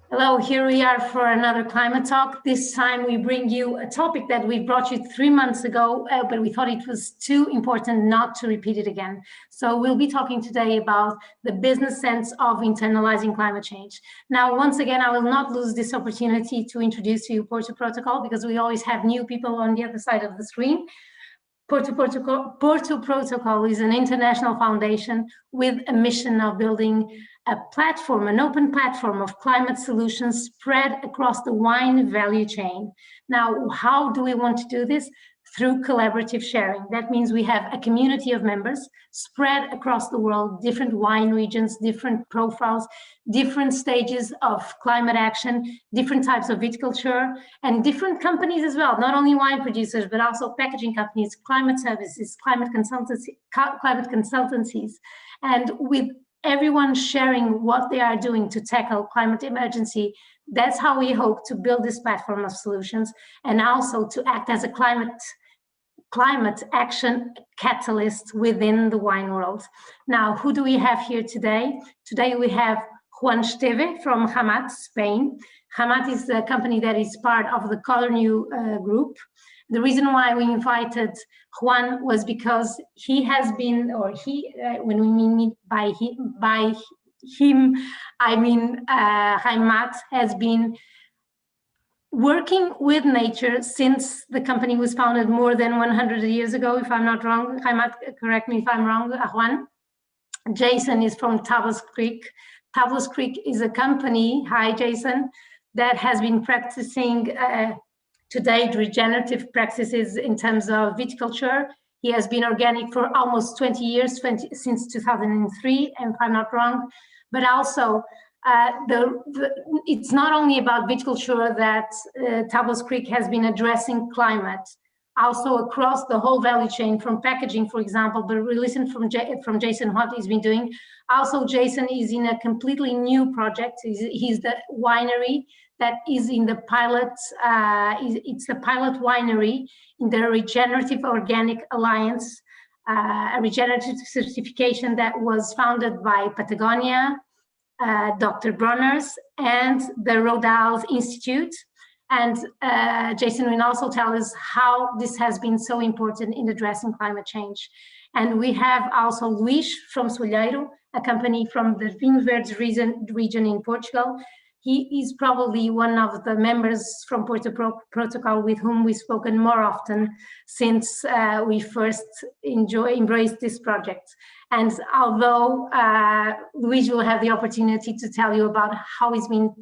Hello, here we are for another climate talk. This time we bring you a topic that we brought you 3 months ago, but we thought it was too important not to repeat it again. So we'll be talking today about the business sense of internalizing climate change. Now, once again, I will not lose this opportunity to introduce you Porto Protocol because we always have new people on the other side of the screen. Porto Protocol is an international foundation with a mission of building a platform, an open platform of climate solutions spread across the wine value chain. Now, how do we want to do this? Through collaborative sharing. That means we have a community of members spread across the world, different wine regions, different profiles, different stages of climate action, different types of viticulture, and different companies as well, not only wine producers, but also packaging companies, climate services, climate consultancies, and with everyone sharing what they are doing to tackle climate emergency. That's how we hope to build this platform of solutions and also to act as a climate action catalyst within the wine world. Now, who do we have here today? Today we have Juan Esteve from Hamat, Spain. Hamat is a company that is part of the Colornew group. The reason why we invited Juan was because he has been, or he, when we mean by him, I mean Hamat has been working with nature since the company was founded more than 100 years ago, if I'm not wrong. Hamat, correct me if I'm wrong, Juan. Jason is from Tablas Creek. Tablas Creek is a company, hi Jason, that has been practicing to date regenerative practices in terms of viticulture. He has been organic for almost 20 years, since 2003, if I'm not wrong, but also it's not only about viticulture that Tablas Creek has been addressing climate, also across the whole value chain from packaging, for example, but we listened from Jason what he's been doing. Also, Jason is in a completely new project. He's the winery that is in the pilot, it's the pilot winery in the Regenerative Organic Alliance, a regenerative certification that was founded by Patagonia, Dr. Bronners, and the Rodals Institute. And Jason will also tell us how this has been so important in addressing climate change. And we have also Luís from Soalheiro, a company from the Vinho Verdes region in Portugal. He is probably one of the members from Porto Protocol with whom we've spoken more often since we first embraced this project. And although Luís will have the opportunity to tell you about how he's been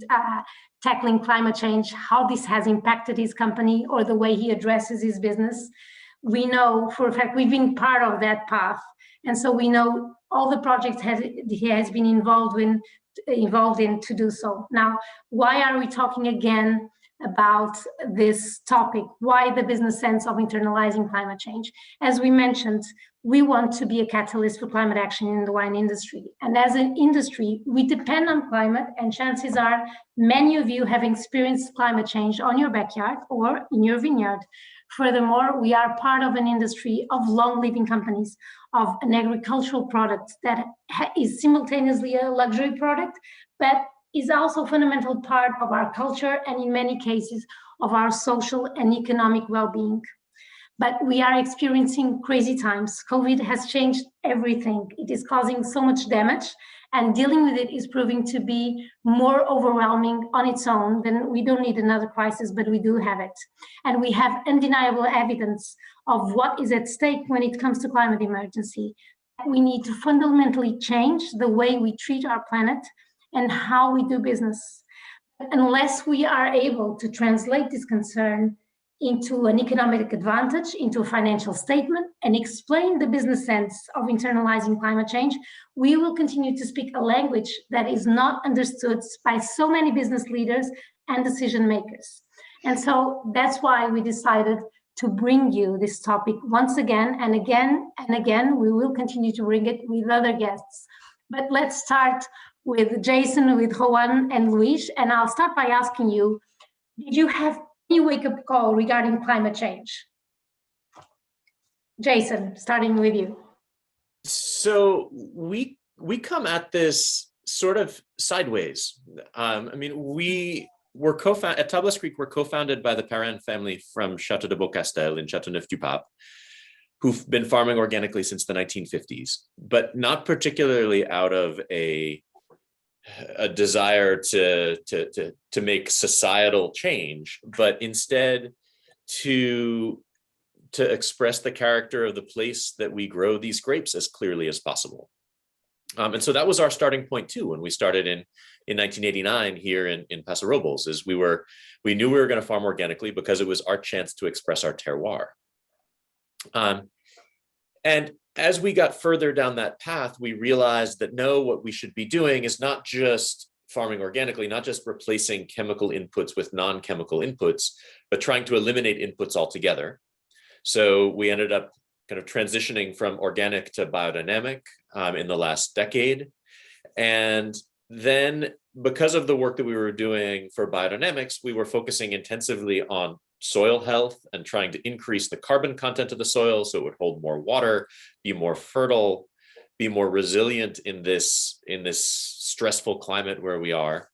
tackling climate change, how this has impacted his company or the way he addresses his business, we know for a fact we've been part of that path. And so we know all the projects he has been involved in to do so. Now, why are we talking again about this topic? Why the business sense of internalizing climate change? As we mentioned, we want to be a catalyst for climate action in the wine industry. And as an industry, we depend on climate, and chances are many of you have experienced climate change on your backyard or in your vineyard. Furthermore, we are part of an industry of long-living companies, of an agricultural product that is simultaneously a luxury product, but is also a fundamental part of our culture and in many cases of our social and economic well-being. But we are experiencing crazy times. COVID has changed everything. It is causing so much damage, and dealing with it is proving to be more overwhelming on its own. Then we don't need another crisis, but we do have it. And we have undeniable evidence of what is at stake when it comes to climate emergency. We need to fundamentally change the way we treat our planet and how we do business. Unless we are able to translate this concern into an economic advantage, into a financial statement, and explain the business sense of internalizing climate change, we will continue to speak a language that is not understood by so many business leaders and decision makers. And so that's why we decided to bring you this topic once again and again and again. We will continue to bring it with other guests. But let's start with Jason, with Juan and Luís, and I'll start by asking you, did you have any wake-up call regarding climate change? Jason, starting with you. So we come at this sort of sideways. I mean, we were at Tablas Creek, we're co-founded by the Perrin family from Château de Beaucastel in Châteauneuf-du-Pape, who've been farming organically since the 1950s, but not particularly out of a desire to make societal change, but instead to express the character of the place that we grow these grapes as clearly as possible. And so that was our starting point too, when we started in 1989 here in Paso Robles, is we knew we were going to farm organically because it was our chance to express our terroir. And as we got further down that path, we realized that no, what we should be doing is not just farming organically, not just replacing chemical inputs with non-chemical inputs, but trying to eliminate inputs altogether. So we ended up kind of transitioning from organic to biodynamic in the last decade. And then because of the work that we were doing for biodynamics, we were focusing intensively on soil health and trying to increase the carbon content of the soil so it would hold more water, be more fertile, be more resilient in this stressful climate where we are.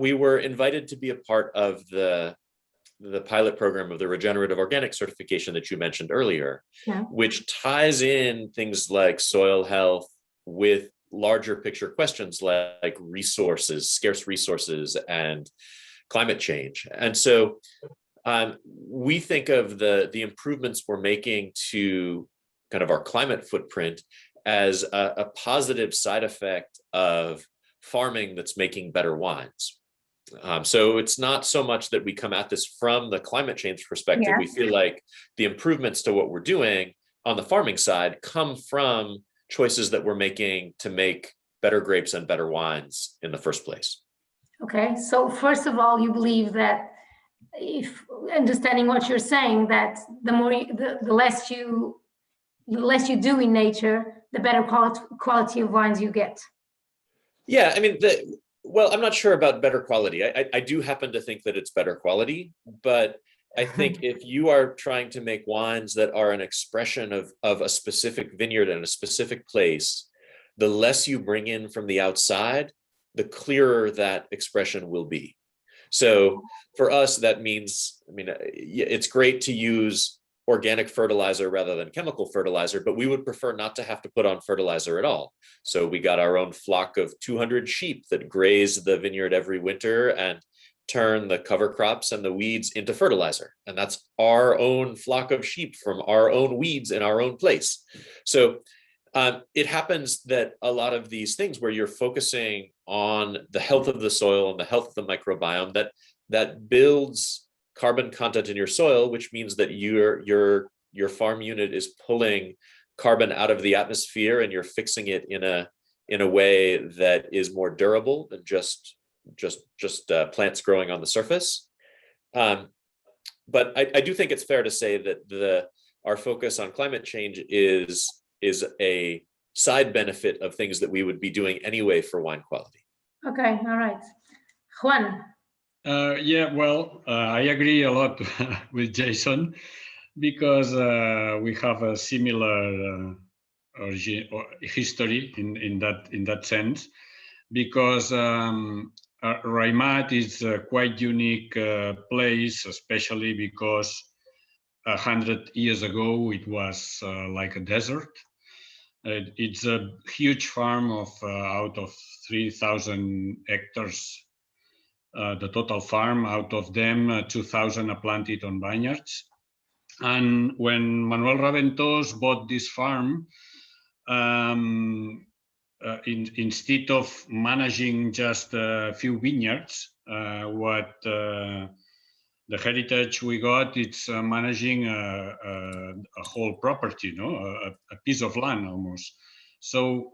We were invited to be a part of the pilot program of the Regenerative Organic certification that you mentioned earlier, which ties in things like soil health with larger picture questions like resources, scarce resources, and climate change. And so we think of the improvements we're making to kind of our climate footprint as a positive side effect of farming that's making better wines. So it's not so much that we come at this from the climate change perspective. Yeah. We feel like the improvements to what we're doing on the farming side come from choices that we're making to make better grapes and better wines in the first place. Okay, so first of all, you believe that, if understanding what you're saying, that the less you do in nature, the better quality of wines you get. Yeah, I mean, well, I'm not sure about better quality. I do happen to think that it's better quality, but I think if you are trying to make wines that are an expression of a specific vineyard and a specific place, the less you bring in from the outside, the clearer that expression will be. So for us, that means, I mean, it's great to use organic fertilizer rather than chemical fertilizer, but we would prefer not to have to put on fertilizer at all. So we got our own flock of 200 sheep that graze the vineyard every winter and turn the cover crops and the weeds into fertilizer. And that's our own flock of sheep from our own weeds in our own place. So it happens that a lot of these things where you're focusing on the health of the soil and the health of the microbiome, that builds carbon content in your soil, which means that your farm unit is pulling carbon out of the atmosphere and you're fixing it in a way that is more durable than just plants growing on the surface. But I do think it's fair to say that our focus on climate change is a side benefit of things that we would be doing anyway for wine quality. Okay, all right. Juan. Yeah, well, I agree a lot with Jason because we have a similar history in that sense. Because Raimat is a quite unique place, especially because 100 years ago it was like a desert. It's a huge farm of out of 3,000 hectares. The total farm, out of them 2,000 are planted on vineyards. And when Manuel Raventós bought this farm, instead of managing just a few vineyards, what the heritage we got, it's managing a whole property, a piece of land almost. So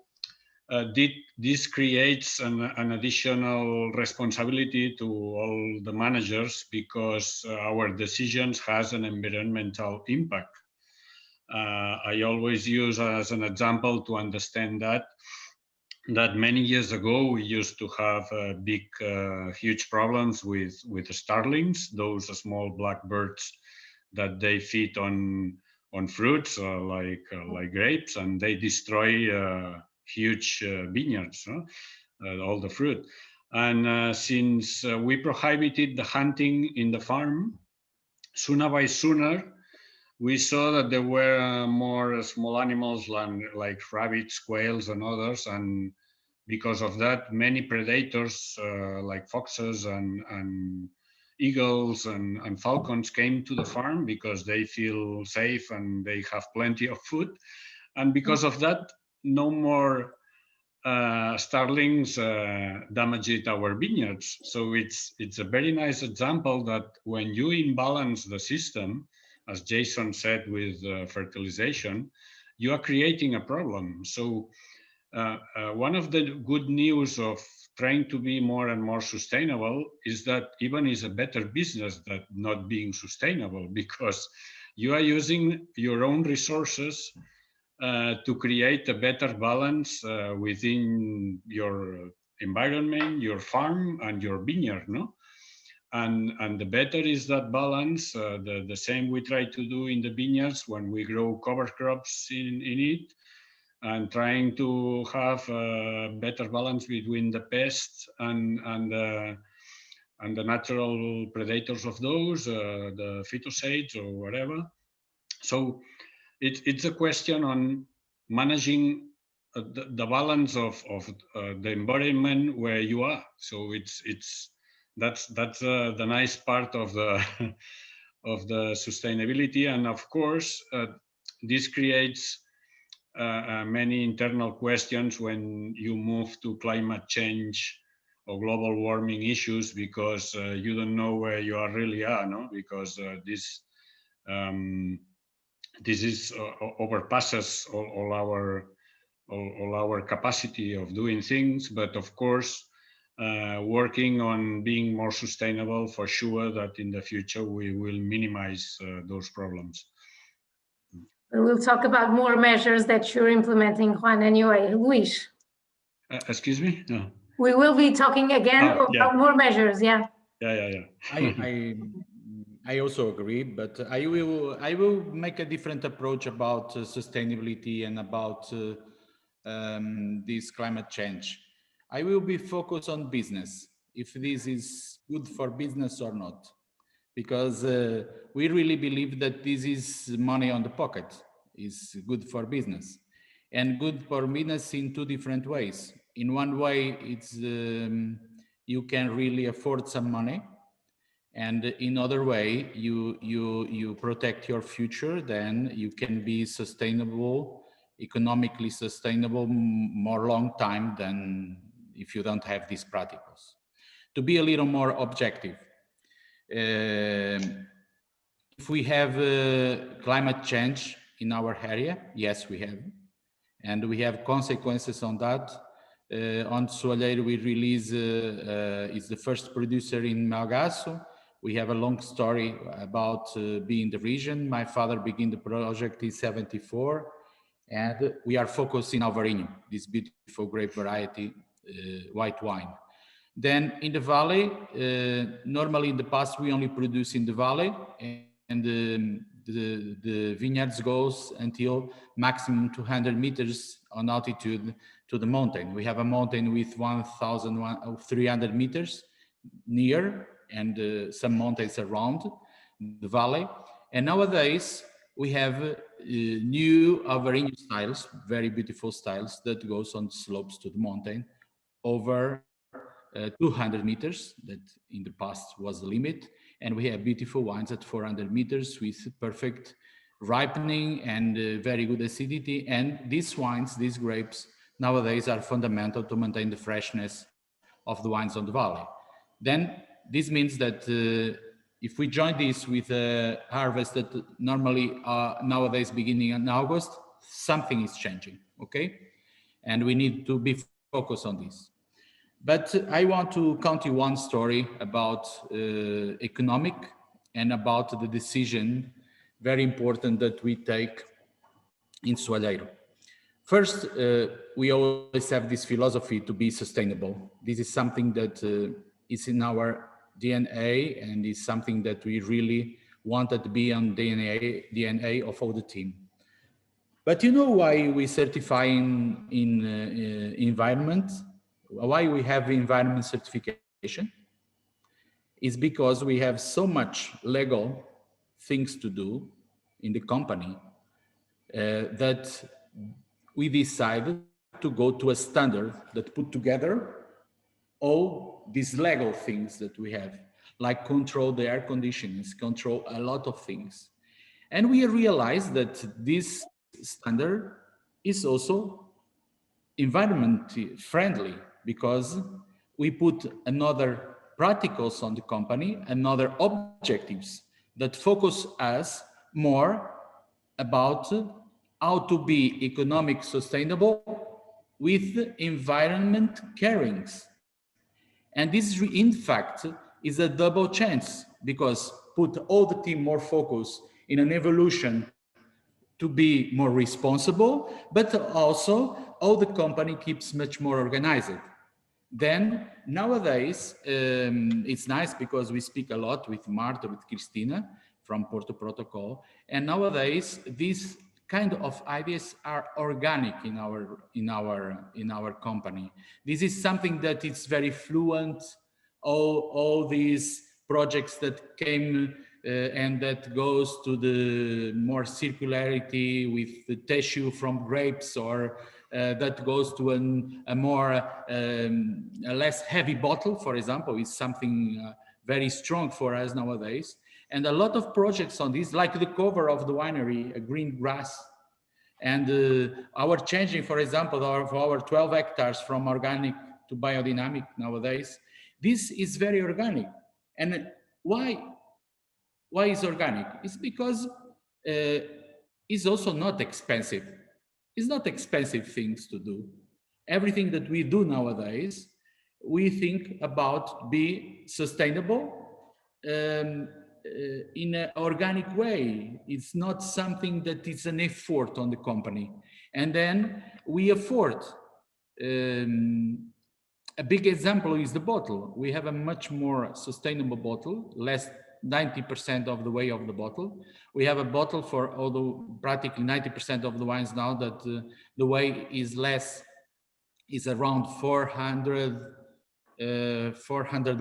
this creates an additional responsibility to all the managers because our decisions has an environmental impact. I always use as an example to understand that many years ago we used to have huge problems with starlings, those small black birds that they feed on fruits like grapes, and they destroy huge vineyards. all the fruit. And since we prohibited the hunting in the farm, sooner by sooner, we saw that there were more small animals like rabbits, quails, and others. And because of that, many predators like foxes and eagles and falcons came to the farm because they feel safe and they have plenty of food. And because of that, no more starlings damaged our vineyards. So it's a very nice example that when you imbalance the system, as Jason said with fertilization, you are creating a problem. So one of the good news of trying to be more and more sustainable is that even is a better business than not being sustainable, because you are using your own resources to create a better balance within your environment, your farm, and your vineyard, no? And the better is that balance, the same we try to do in the vineyards when we grow cover crops in it, and trying to have a better balance between the pests and the natural predators of those, the phytosates or whatever. So it's a question on managing the balance of the environment where you are. So that's the nice part of the of the sustainability. And of course, this creates many internal questions when you move to climate change or global warming issues, because you don't know where you are really are, no? Because this is overpasses all our capacity of doing things. But of course, working on being more sustainable, for sure that in the future we will minimize those problems. We'll talk about more measures that you're implementing, Juan, anyway. Luis. Excuse me? No. We will be talking again about more measures, yeah. Yeah. I also agree, but I will make a different approach about sustainability and about this climate change. I will be focused on business, if this is good for business or not, because we really believe that this is money on the pocket, is good for business, and good for business in two different ways. In one way, it's you can really afford some money. And in other way, you protect your future, then you can be sustainable, economically sustainable more long time than if you don't have these practicals. To be a little more objective, if we have climate change in our area, yes, we have. And we have consequences on that. On Soalheiro, we release, is the first producer in Melgaço. We have a long story about being the region. My father began the project in '74, and we are focused in Alvarinho, this beautiful grape variety, white wine. Then in the valley, normally in the past, we only produce in the valley, and the vineyards goes until maximum 200 meters on altitude to the mountain. We have a mountain with 1,300 meters near, and some mountains around the valley. And nowadays we have new Alvarinho styles, very beautiful styles that goes on slopes to the mountain over 200 meters, that in the past was the limit. And we have beautiful wines at 400 meters with perfect ripening and very good acidity. And these wines, these grapes, nowadays are fundamental to maintain the freshness of the wines on the valley. Then this means that if we join this with a harvest that normally nowadays beginning in August, something is changing, okay? And we need to be focused on this. But I want to count you one story about economic and about the decision, very important, that we take in Soalheiro. First, we always have this philosophy to be sustainable. This is something that is in our DNA, and is something that we really wanted to be on DNA of all the team. But you know why we certify in environment? why we have environment certification is because we have so much legal things to do in the company that we decided to go to a standard that put together all these legal things that we have, like control the air conditionings, control a lot of things. And we realized that this standard is also environment friendly because we put another practicals on the company, another objectives that focus us more about how to be economic sustainable with environment carings. And this, in fact, is a double chance because put all the team more focus in an evolution to be more responsible, but also all the company keeps much more organized. Then nowadays, it's nice because we speak a lot with Marta, with Cristina from Porto Protocol, and nowadays these kind of ideas are organic in our company. This is something that is very fluent. All these projects that came and that goes to the more circularity with the tissue from grapes, or that goes to a less heavy bottle, for example, is something very strong for us nowadays. And a lot of projects on this, like the cover of the winery, a green grass, and our changing, for example, our 12 hectares from organic to biodynamic nowadays. This is very organic. And why is organic? It's because it's also not expensive. It's not expensive things to do. Everything that we do nowadays, we think about be sustainable in an organic way. It's not something that is an effort on the company. And then we afford. A big example is the bottle. We have a much more sustainable bottle, less 90% of the weight of the bottle. We have a bottle for, although practically 90% of the wines now that the weight is less, is around 400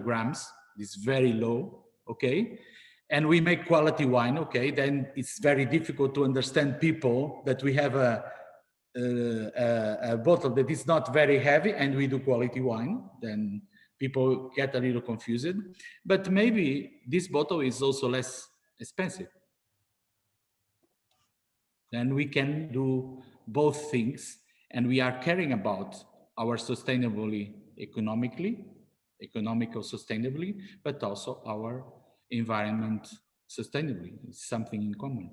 grams. It's very low, okay? And we make quality wine, okay? Then it's very difficult to understand people that we have a bottle that is not very heavy and we do quality wine. Then people get a little confused, but maybe this bottle is also less expensive. Then we can do both things, and we are caring about our economical sustainably, but also our environment sustainably. It's something in common.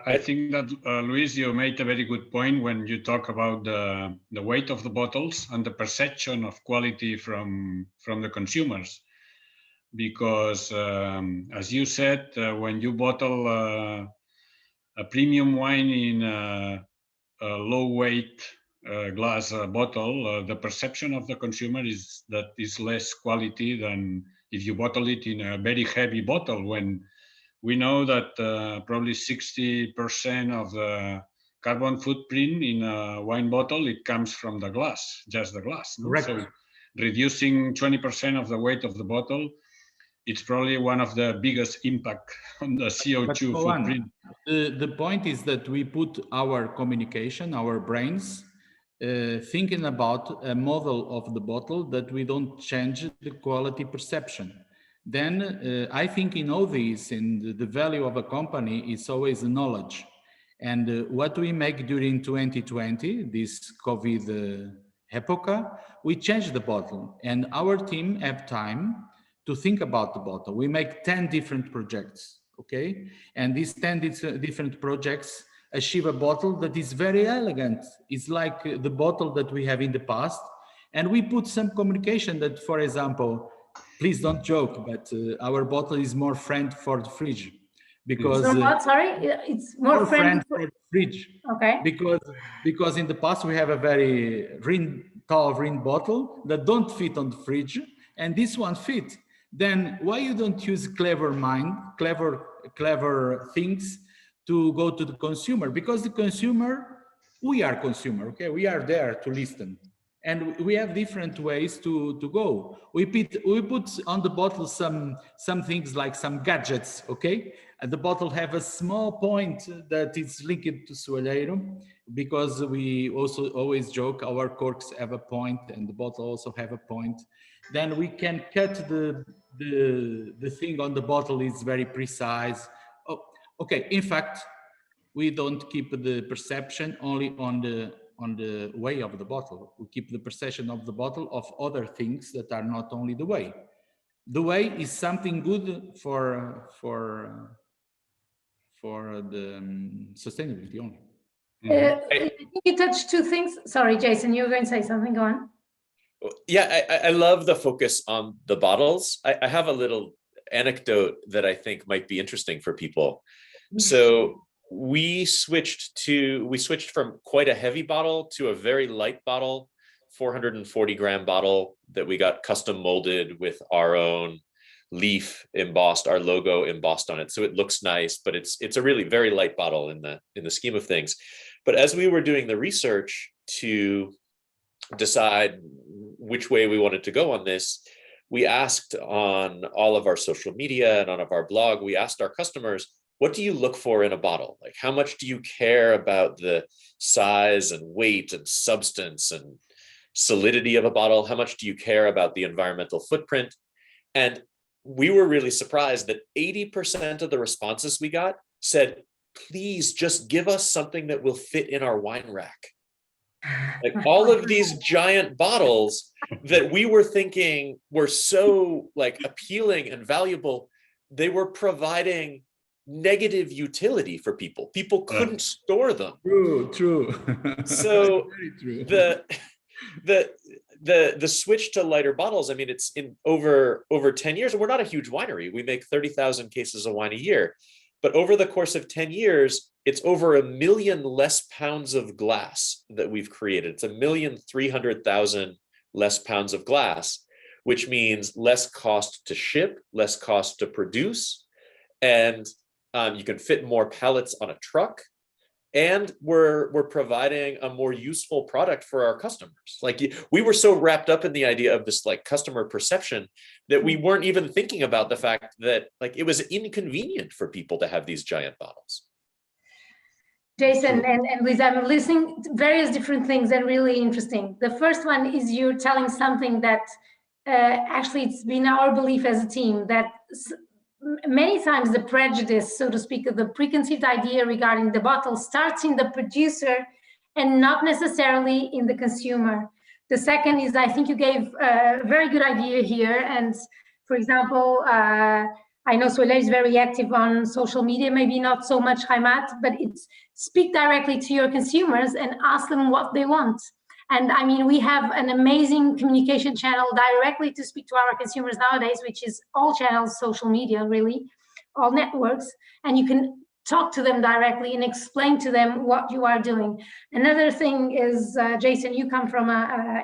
I think that, Luis, you made a very good point when you talk about the weight of the bottles and the perception of quality from the consumers. Because, as you said, when you bottle a premium wine in a low weight glass bottle, the perception of the consumer is that is less quality than if you bottle it in a very heavy bottle, when we know that probably 60% of the carbon footprint in a wine bottle, it comes from the glass, just the glass. No? So reducing 20% of the weight of the bottle, it's probably one of the biggest impact on the CO2 footprint. The point is that we put our communication, our brains, thinking about a model of the bottle that we don't change the quality perception. Then I think in all these, in the value of a company is always the knowledge. And what we make during 2020, this COVID epoch, we changed the bottle, and our team have time to think about the bottle. We make 10 different projects, okay? And these 10 different projects achieve a bottle that is very elegant. It's like the bottle that we have in the past. And we put some communication that, for example, please don't joke, but our bottle is more friend for the fridge. Because it's more friend for the fridge. Okay. Because in the past we have a very tall ring bottle that don't fit on the fridge, and this one fit. Then why you don't use clever things to go to the consumer? Because the consumer, we are consumer, okay? We are there to listen. And we have different ways to go. We put on the bottle some things like some gadgets, okay? And the bottle have a small point that is linked to soalheiro, because we also always joke our corks have a point and the bottle also have a point. Then we can cut the thing on the bottle is very precise. Oh, okay, in fact, we don't keep the perception only on the way of the bottle. We keep the perception of the bottle of other things that are not only the way. The way is something good for the sustainability only. I think you touched two things. Sorry, Jason, you were going to say something. Go on. Yeah, I love the focus on the bottles. I have a little anecdote that I think might be interesting for people. So we switched from quite a heavy bottle to a very light bottle, 440 gram bottle that we got custom molded with our own leaf embossed, our logo embossed on it. So it looks nice, but it's a really very light bottle in the scheme of things. But as we were doing the research to decide which way we wanted to go on this, we asked on all of our social media and on our blog, we asked our customers, what do you look for in a bottle? Like, how much do you care about the size and weight and substance and solidity of a bottle? How much do you care about the environmental footprint? And we were really surprised that 80% of the responses we got said, please just give us something that will fit in our wine rack. Like all of these giant bottles that we were thinking were so like appealing and valuable, they were providing negative utility for people. People couldn't store them. True. So very true. the switch to lighter bottles, I mean, it's in over 10 years, and we're not a huge winery. We make 30,000 cases of wine a year. But over the course of 10 years, it's over 1 million less pounds of glass that we've created. It's 1,300,000 less pounds of glass, which means less cost to ship, less cost to produce, and you can fit more pallets on a truck. And we're providing a more useful product for our customers. Like we were so wrapped up in the idea of this like customer perception that we weren't even thinking about the fact that like it was inconvenient for people to have these giant bottles. Jason and Lisa, I'm listening to various different things and really interesting. The first one is you're telling something that actually it's been our belief as a team that many times the prejudice, so to speak, the preconceived idea regarding the bottle starts in the producer and not necessarily in the consumer. The second is, I think you gave a very good idea here. And for example, I know Soleil is very active on social media, maybe not so much Heimat, but it's speak directly to your consumers and ask them what they want. And I mean, we have an amazing communication channel directly to speak to our consumers nowadays, which is all channels, social media, really, all networks. And you can talk to them directly and explain to them what you are doing. Another thing is, Jason, you come from,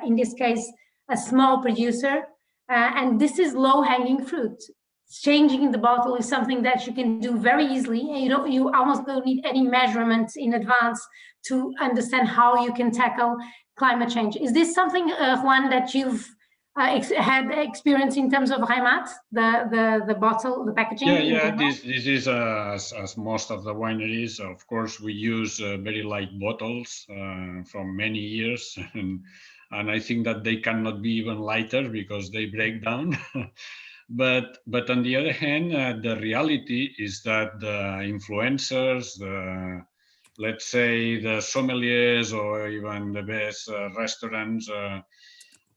in this case, a small producer, and this is low-hanging fruit. Changing the bottle is something that you can do very easily, and you almost don't need any measurements in advance to understand how you can tackle climate change. Is this something, Juan, that you've had experience in terms of Heimat, the bottle, the packaging? Yeah. This is as most of the wineries. Of course, we use very light bottles from many years, and I think that they cannot be even lighter because they break down. But on the other hand, the reality is that the influencers, let's say the sommeliers, or even the best restaurants,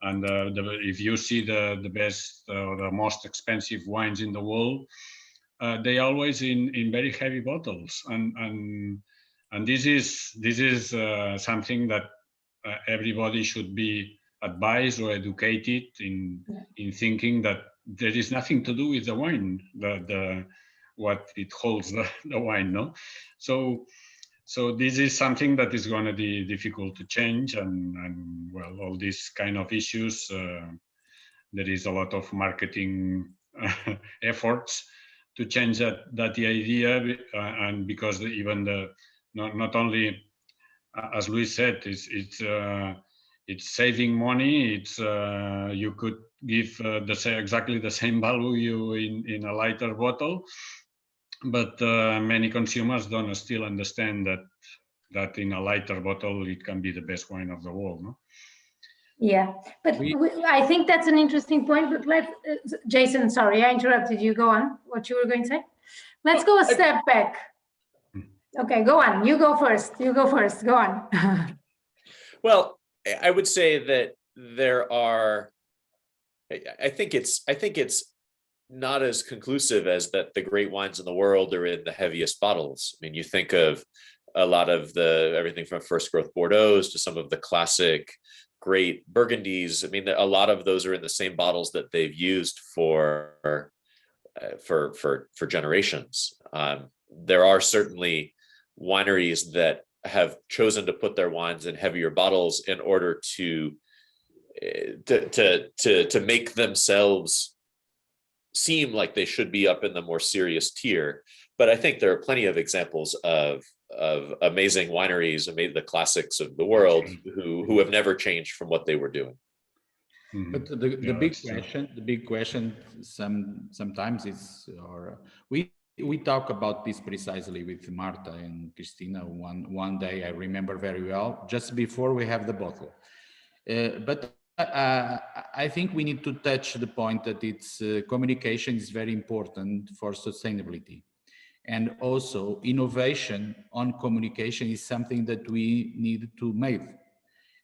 and if you see the best or the most expensive wines in the world, they always in very heavy bottles, and this is something that everybody should be advised or educated in thinking that there is nothing to do with the wine, what it holds the wine, no? So this is something that is going to be difficult to change, and well, all these kind of issues, there is a lot of marketing efforts to change that idea, and because even not only, as Luis said, it's saving money. It's you could give exactly the same value in a lighter bottle, but many consumers don't still understand that in a lighter bottle it can be the best wine of the world. No? Yeah, but I think that's an interesting point. But Jason, sorry, I interrupted you. Go on. What you were going to say? Let's go a step back. Okay, go on. You go first. You go first. Go on. Well, I would say that there are. I think it's not as conclusive as that the great wines in the world are in the heaviest bottles. I mean, you think of a lot of everything from first growth Bordeaux to some of the classic great Burgundies. I mean, a lot of those are in the same bottles that they've used for generations. There are certainly wineries that have chosen to put their wines in heavier bottles in order to make themselves seem like they should be up in the more serious tier. But I think there are plenty of examples of amazing wineries, the classics of the world, who have never changed from what they were doing. But the big question sometimes is, or we talk about this precisely with Marta and Cristina one day, I remember very well, just before we have the bottle. But I think we need to touch the point that communication is very important for sustainability. And also innovation on communication is something that we need to make.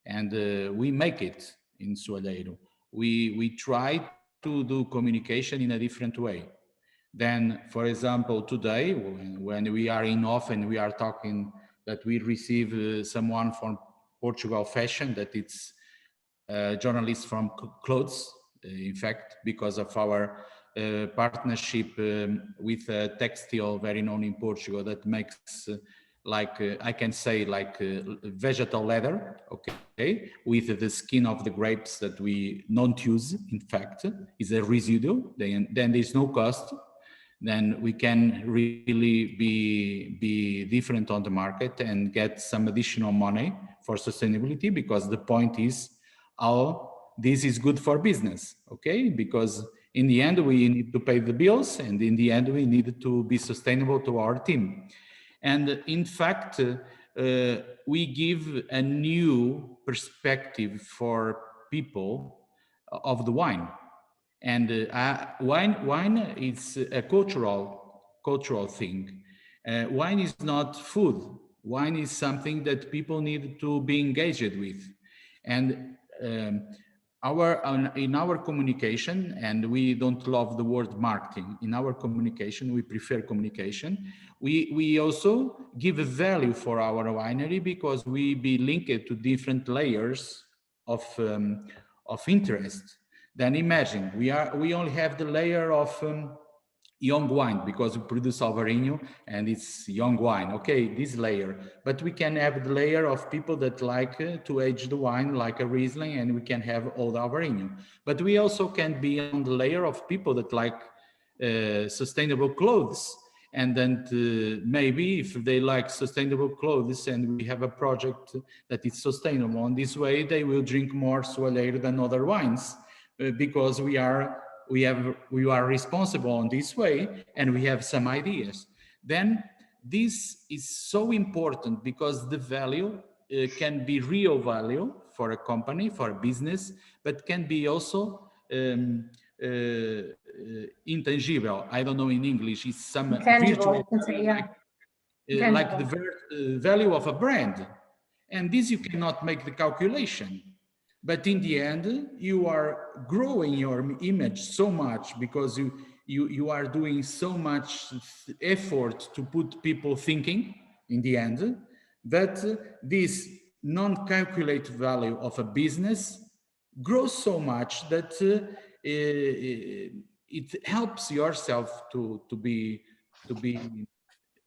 And we make it in Soalheiro. We try to do communication in a different way. Then, for example, today, when we are in off and we are talking that we receive someone from Portugal Fashion, that it's a journalist from clothes, in fact, because of our partnership with a textile very known in Portugal that makes I can say vegetal leather, okay, with the skin of the grapes that we don't use, in fact, is a residue, then there's no cost. Then we can really be different on the market and get some additional money for sustainability, because the point is how this is good for business, okay? Because in the end, we need to pay the bills, and in the end, we need to be sustainable to our team. And in fact, we give a new perspective for people of the wine. And wine is a cultural thing. Wine is not food. Wine is something that people need to be engaged with. And in our communication, and we don't love the word marketing, in our communication, we prefer communication. We also give a value for our winery because we be linked to different layers of interest. Then imagine we only have the layer of young wine because we produce Alvarinho and it's young wine. Okay, this layer, but we can have the layer of people that like to age the wine like a Riesling, and we can have old Alvarinho. But we also can be on the layer of people that like sustainable clothes. And then maybe if they like sustainable clothes and we have a project that is sustainable in this way, they will drink more Soalheiro than other wines because we are responsible in this way and we have some ideas. Then this is so important because the value can be real value for a company, for a business, but can be also intangible. I don't know in English. It's some intangible, like the value of a brand. And this you cannot make the calculation. But in the end, you are growing your image so much because you are doing so much effort to put people thinking in the end, that this non-calculated value of a business grows so much that it helps yourself to be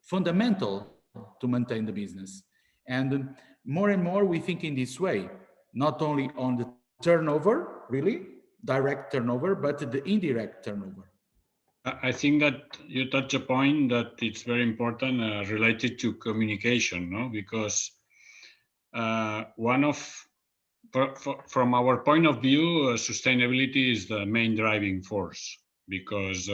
fundamental to maintain the business. And more we think in this way, not only on the turnover, really direct turnover, but the indirect turnover. I think that you touch a point that it's very important related to communication, no? Because one of From our point of view, sustainability is the main driving force, because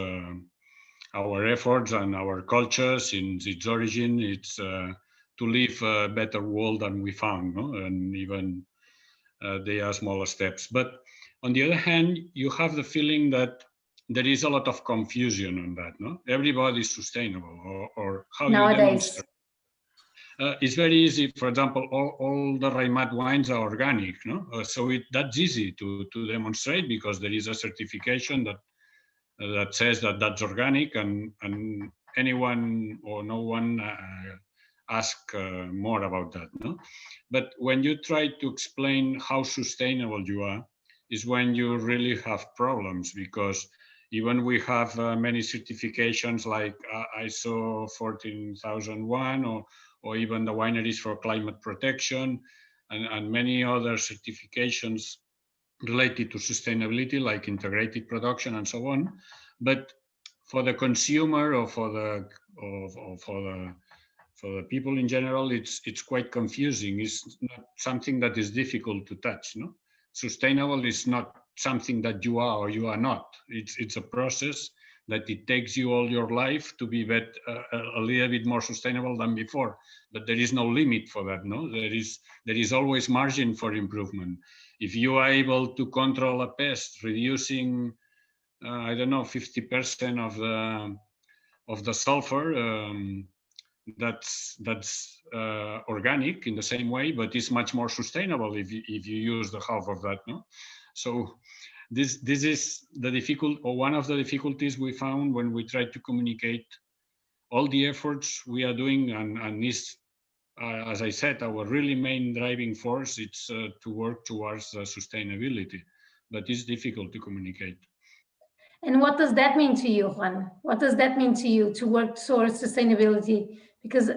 our efforts and our culture, since its origin, it's to live a better world than we found, no? And even they are smaller steps. But on the other hand, you have the feeling that there is a lot of confusion on that, no? Everybody is sustainable, or how do you demonstrate? It's very easy. For example, all the Raimat wines are organic, no? So that's easy to demonstrate, because there is a certification that says that that's organic, and anyone or no one ask more about that, no? But when you try to explain how sustainable you are, is when you really have problems, because even we have many certifications like ISO 14001, or even the wineries for climate protection, and many other certifications related to sustainability, like integrated production and so on. But for the consumer, or for the people in general, it's quite confusing. It's not something that is difficult to touch, no? Sustainable is not something that you are or you are not. It's a process that it takes you all your life to be a little bit more sustainable than before. But there is no limit for that, no? There is always margin for improvement. If you are able to control a pest, reducing, I don't know, 50% of the sulfur, that's organic in the same way, but it's much more sustainable if you use the half of that, no? So this is one of the difficulties we found when we try to communicate all the efforts we are doing, and this, as I said, our really main driving force, it's to work towards sustainability, but it's difficult to communicate. And what does that mean to you, Juan? What does that mean to you, to work towards sustainability? Because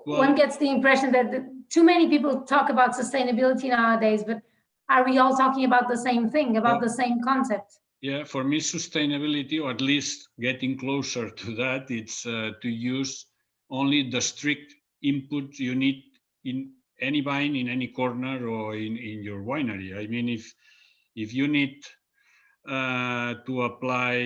one gets the impression that too many people talk about sustainability nowadays, but are we all talking about the same thing, about the same concept? Yeah, for me, sustainability, or at least getting closer to that, it's to use only the strict input you need in any vine, in any corner, or in your winery. I mean, if you need to apply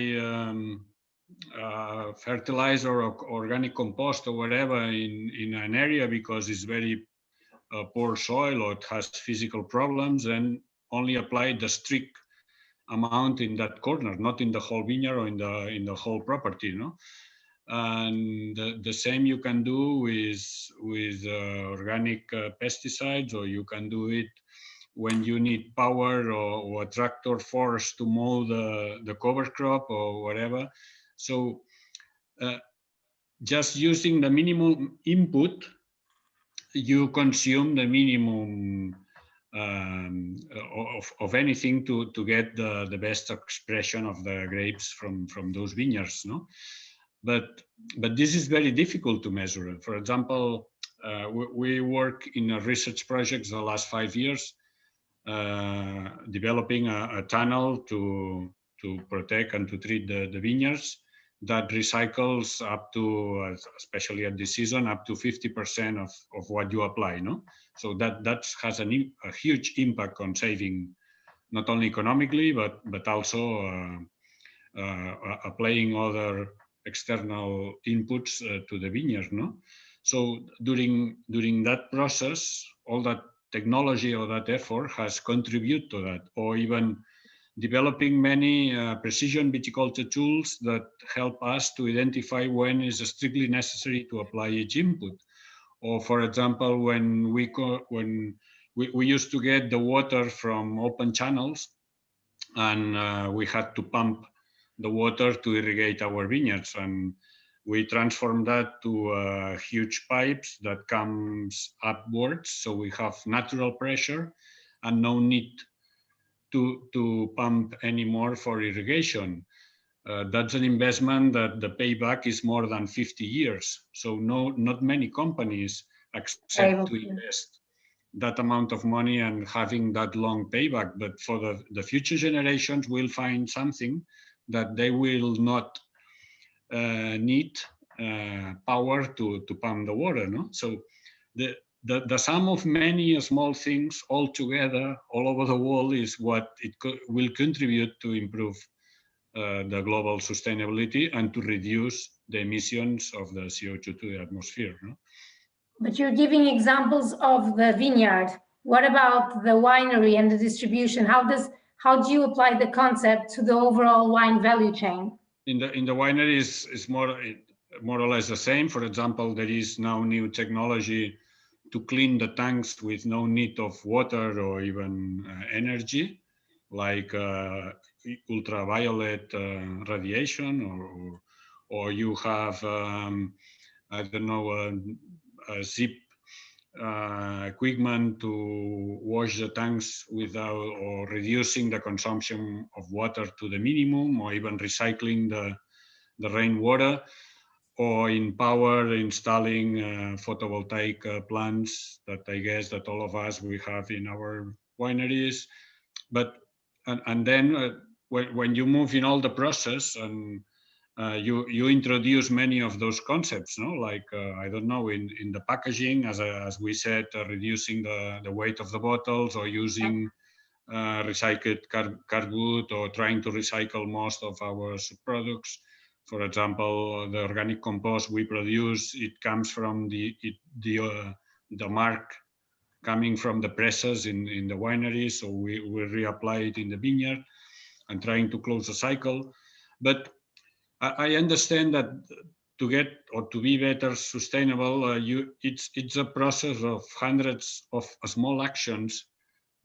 fertilizer or organic compost or whatever in an area because it's very poor soil or it has physical problems, then only apply the strict amount in that corner, not in the whole vineyard or in the whole property, no? And the same you can do with organic pesticides, or you can do it when you need power or a tractor force to mow the cover crop or whatever. So just using the minimum input, you consume the minimum of anything to get the best expression of the grapes from those vineyards, no? But this is very difficult to measure. For example, we work in a research project the last 5 years, developing a tunnel to protect and to treat the vineyards that recycles up to, especially at this season, up to 50% of what you apply, no? So that has a huge impact on saving, not only economically, but also applying other external inputs to the vineyard, no? So during that process, all that technology or that effort has contributed to that, or even developing many precision viticulture tools that help us to identify when is strictly necessary to apply each input. Or for example, when we used to get the water from open channels, and we had to pump the water to irrigate our vineyards, and we transformed that to huge pipes that comes upwards, so we have natural pressure and no need to pump anymore for irrigation. That's an investment that the payback is more than 50 years. So not many companies accept to invest that amount of money and having that long payback. But for the future generations will find something that they will not need power to pump the water, no? So the sum of many small things all together, all over the world, is what it will contribute to improve the global sustainability and to reduce the emissions of the CO2 to the atmosphere. No? But you're giving examples of the vineyard. What about the winery and the distribution? How do you apply the concept to the overall wine value chain? In the winery is more or less the same. For example, there is now new technology to clean the tanks with no need of water or even energy, like ultraviolet radiation, or you have I don't know, a zip equipment to wash the tanks without, or reducing the consumption of water to the minimum, or even recycling the rainwater, or in power installing photovoltaic plants that I guess that all of us we have in our wineries. But and then when you move in all the process and you introduce many of those concepts, no? Like, I don't know, in the packaging, as we said, reducing the weight of the bottles, or using recycled cardboard, or trying to recycle most of our products. For example, the organic compost we produce, it comes from the mark coming from the presses in the winery, so we reapply it in the vineyard and trying to close the cycle. But I understand that to get or to be better sustainable, it's a process of hundreds of small actions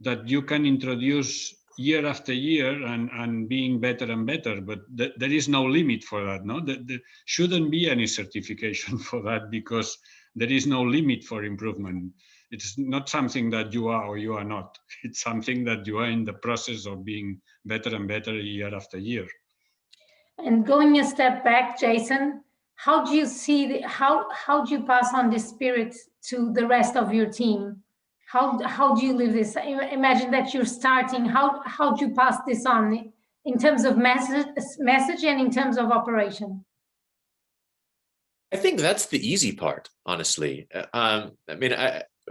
that you can introduce year after year and being better and better. But there is no limit for that. No, there shouldn't be any certification for that, because there is no limit for improvement. It's not something that you are or you are not. It's something that you are in the process of being better and better year after year. And going a step back, Jason, how do you see how do you pass on this spirit to the rest of your team? How do you live this? Imagine that you're starting. How do you pass this on in terms of message and in terms of operation? I think that's the easy part, honestly. I mean,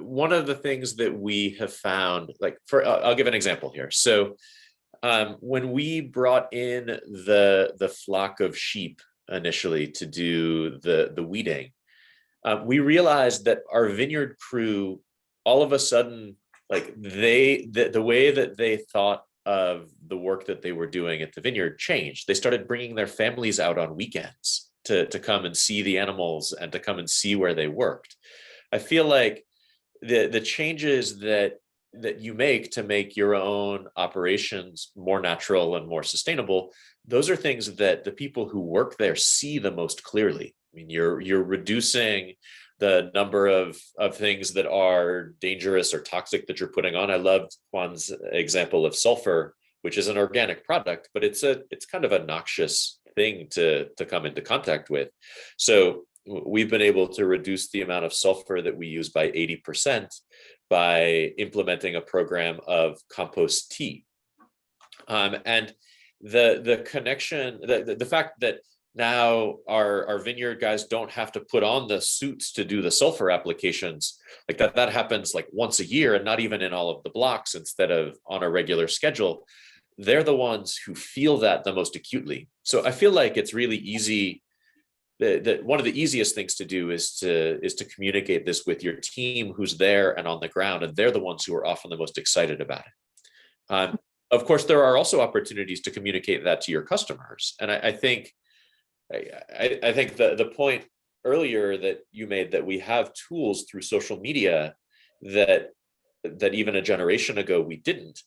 one of the things that we have found, like, I'll give an example here. So when we brought in the flock of sheep initially to do the weeding, we realized that our vineyard crew, all of a sudden, like, the way that they thought of the work that they were doing at the vineyard changed. They started bringing their families out on weekends to come and see the animals and to come and see where they worked. I feel like the changes that you make to make your own operations more natural and more sustainable, those are things that the people who work there see the most clearly. I mean, you're reducing the number of things that are dangerous or toxic that you're putting on. I loved Juan's example of sulfur, which is an organic product, but it's kind of a noxious thing to come into contact with. So we've been able to reduce the amount of sulfur that we use by 80% by implementing a program of compost tea. And the connection, the fact that now our vineyard guys don't have to put on the suits to do the sulfur applications, like that happens like once a year, and not even in all of the blocks, instead of on a regular schedule. They're the ones who feel that the most acutely. So I feel like it's really easy. That one of the easiest things to do is to communicate this with your team who's there and on the ground, and they're the ones who are often the most excited about it. Of course, there are also opportunities to communicate that to your customers, and I think the point earlier that you made, that we have tools through social media that even a generation ago we didn't.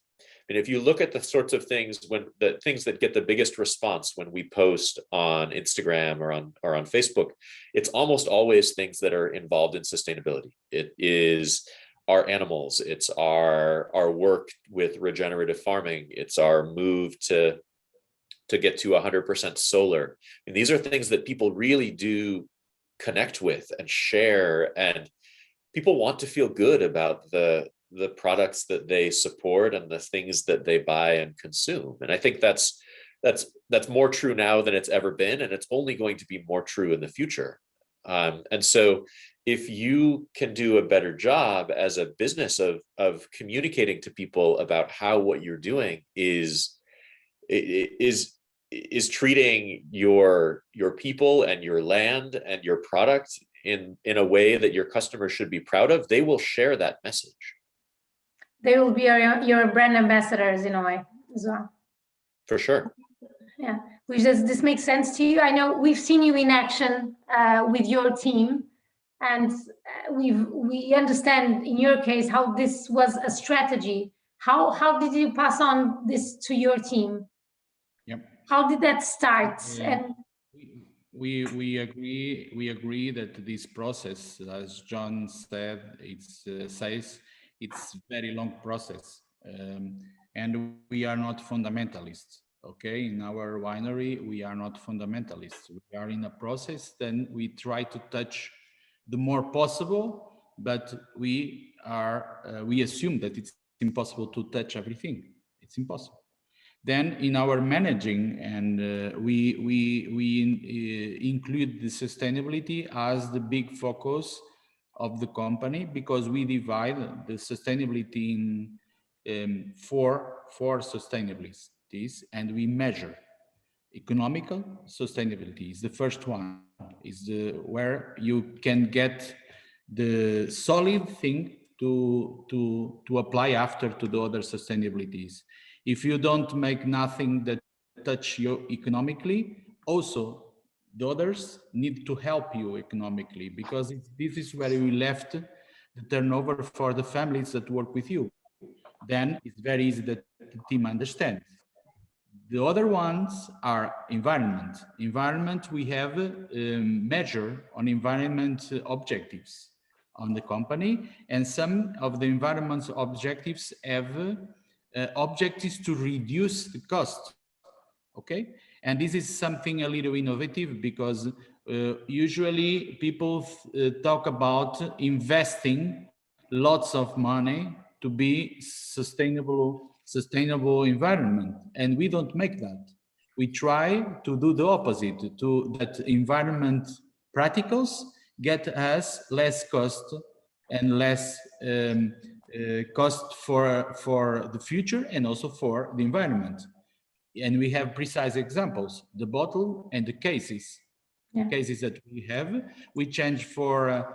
I mean, if you look at the sorts of things, the things that get the biggest response when we post on Instagram or on Facebook, it's almost always things that are involved in sustainability. It is our animals, it's our work with regenerative farming, it's our move to get to 100% solar. And these are things that people really do connect with and share, and people want to feel good about the products that they support and the things that they buy and consume. And I think that's more true now than it's ever been, and it's only going to be more true in the future. And so if you can do a better job as a business of communicating to people about how what you're doing is treating your people and your land and your product in a way that your customers should be proud of, they will share that message. They will be your brand ambassadors in a way as well. For sure. Yeah, which does this make sense to you? I know we've seen you in action with your team, and we understand in your case how this was a strategy. How did you pass on this to your team? Yep. How did that start? And we agree that this process, as John said, says it's very long process, and we are not fundamentalists. Okay, in our winery, we are not fundamentalists. We are in a process, then we try to touch the more possible, but we assume that it's impossible to touch everything. It's impossible. Then in our managing, and we include the sustainability as the big focus of the company, because we divide the sustainability in four sustainabilities, and we measure. Economical sustainability is the first one, is where you can get the solid thing to apply after to the other sustainabilities. If you don't make nothing that touch you economically, also the others need to help you economically, because this is where you left the turnover for the families that work with you. Then it's very easy that the team understands. The other ones are environment. Environment, we have a measure on environment objectives on the company, and some of the environment objectives have objectives to reduce the cost. Okay, and this is something a little innovative, because usually people talk about investing lots of money to be sustainable environment, and we don't make that. We try to do the opposite, to that environment practicals get us less cost and less cost for the future, and also for the environment. And we have precise examples: the bottle and the cases. Yeah. The cases that we change for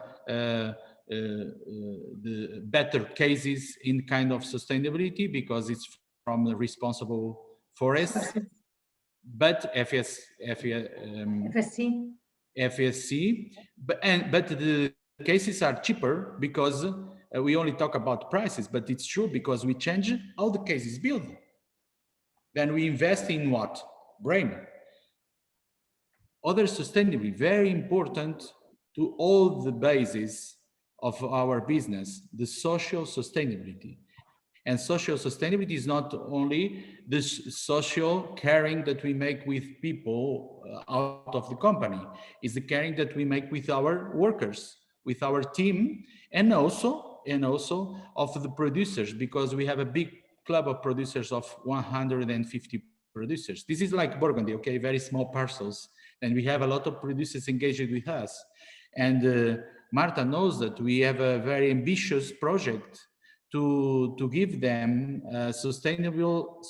the better cases in kind of sustainability, because it's from the responsible forest. But FSC, but the cases are cheaper, because we only talk about prices, but it's true, because we change all the cases built. Then we invest in what? Brain. Other sustainability, very important to all the bases of our business, the social sustainability. And social sustainability is not only the social caring that we make with people out of the company, it's the caring that we make with our workers, with our team, and also of the producers, because we have a big club of producers of 150 producers. This is like Burgundy, okay, very small parcels, and we have a lot of producers engaged with us. And Marta knows that we have a very ambitious project to give them a sustainable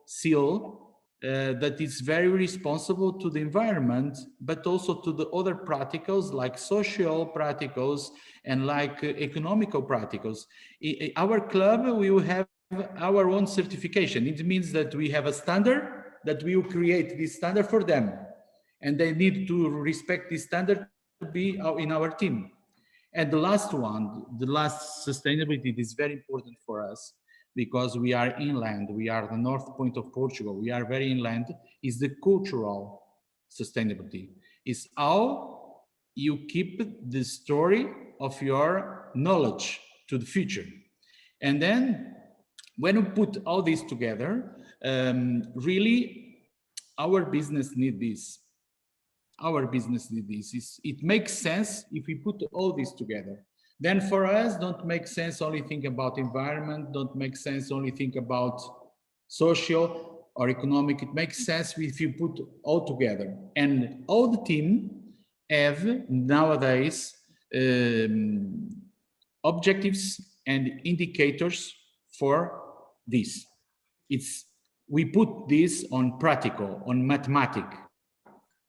seal that is very responsible to the environment, but also to the other practicals, like social practicals and like economical practicals. In our club, we will have our own certification. It means that we have a standard, that we will create this standard for them, and they need to respect this standard to be in our team. And the last one, the last sustainability is very important for us, because we are inland, we are the north point of Portugal, we are very inland, is the cultural sustainability. Is how you keep the story of your knowledge to the future. And then when we put all this together, really our business needs this. Our business needs this. It makes sense if we put all this together. Then for us, don't make sense only think about environment, don't make sense only think about social or economic. It makes sense if you put all together. And all the team have nowadays objectives and indicators for this. We put this on practical, on mathematics,